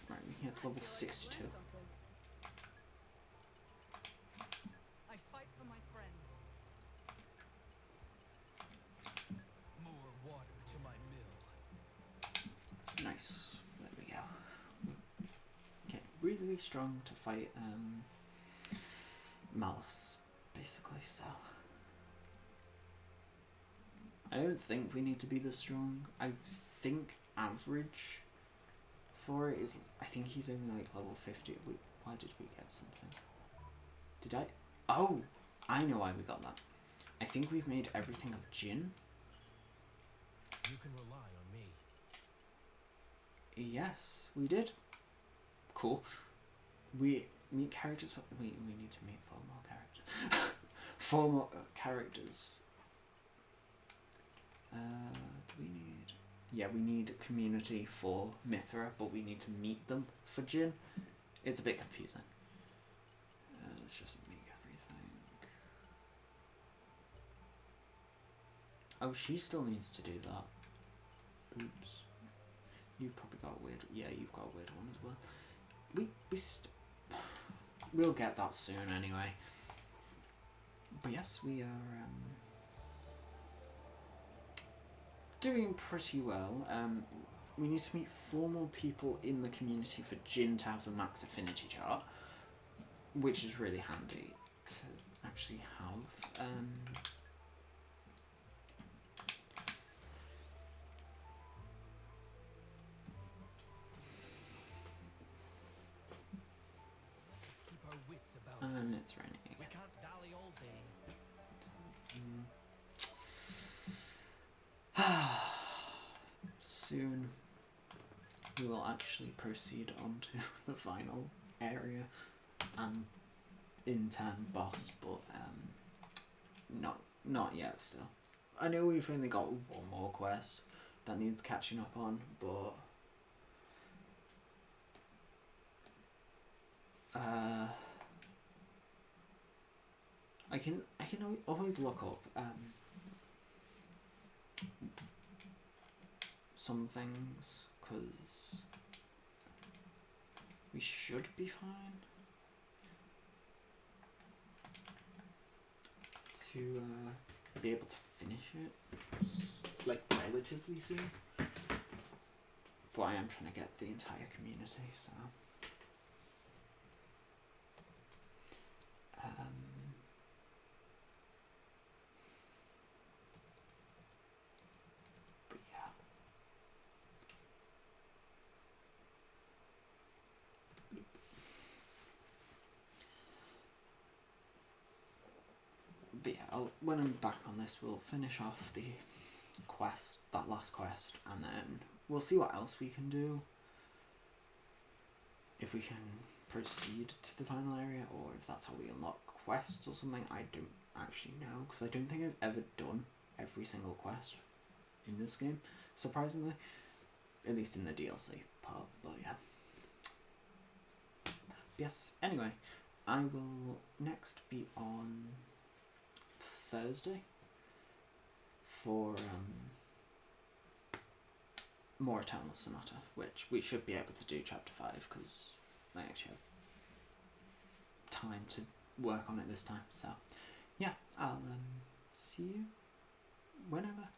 Right, we can get to level 62. I fight for my friends. More water to my mill. Nice. There we go. Okay, really, really strong to fight Malice, basically, so. I don't think we need to be this strong. I think average for it is, I think he's only like level 50. Why did we get something? Did I? Oh! I know why we got that. I think we've made everything of Jin. You can rely on me. Yes, we did. Cool. We meet characters. We need to meet 4 more characters. 4 more characters. Do we need? Yeah, we need community for Mithra, but we need to meet them for Jin. It's a bit confusing. Let's just make everything. Oh, she still needs to do that. Oops. You've probably got a weird. Yeah, you've got a weird one as well. We'll get that soon anyway. But yes, we are doing pretty well. We need to meet 4 more people in the community for Jin to have a max affinity chart, which is really handy to actually have. Let's keep our wits about And us. it's raining We again. can't dally all day. Soon we will actually proceed on to the final area and in turn boss, but not yet still. I know we've only got 1 more quest that needs catching up on, but I can always look up some things, because we should be fine to be able to finish it like relatively soon. But I am trying to get the entire community, so but yeah. But yeah, when I'm back on this, we'll finish off the quest, that last quest, and then we'll see what else we can do. If we can proceed to the final area, or if that's how we unlock quests or something, I don't actually know, because I don't think I've ever done every single quest in this game, surprisingly. At least in the DLC part, but yeah. Yes, anyway, I will next be on Thursday for more Eternal Sonata, which we should be able to do chapter 5, because I actually have time to work on it this time. So yeah, I'll see you whenever.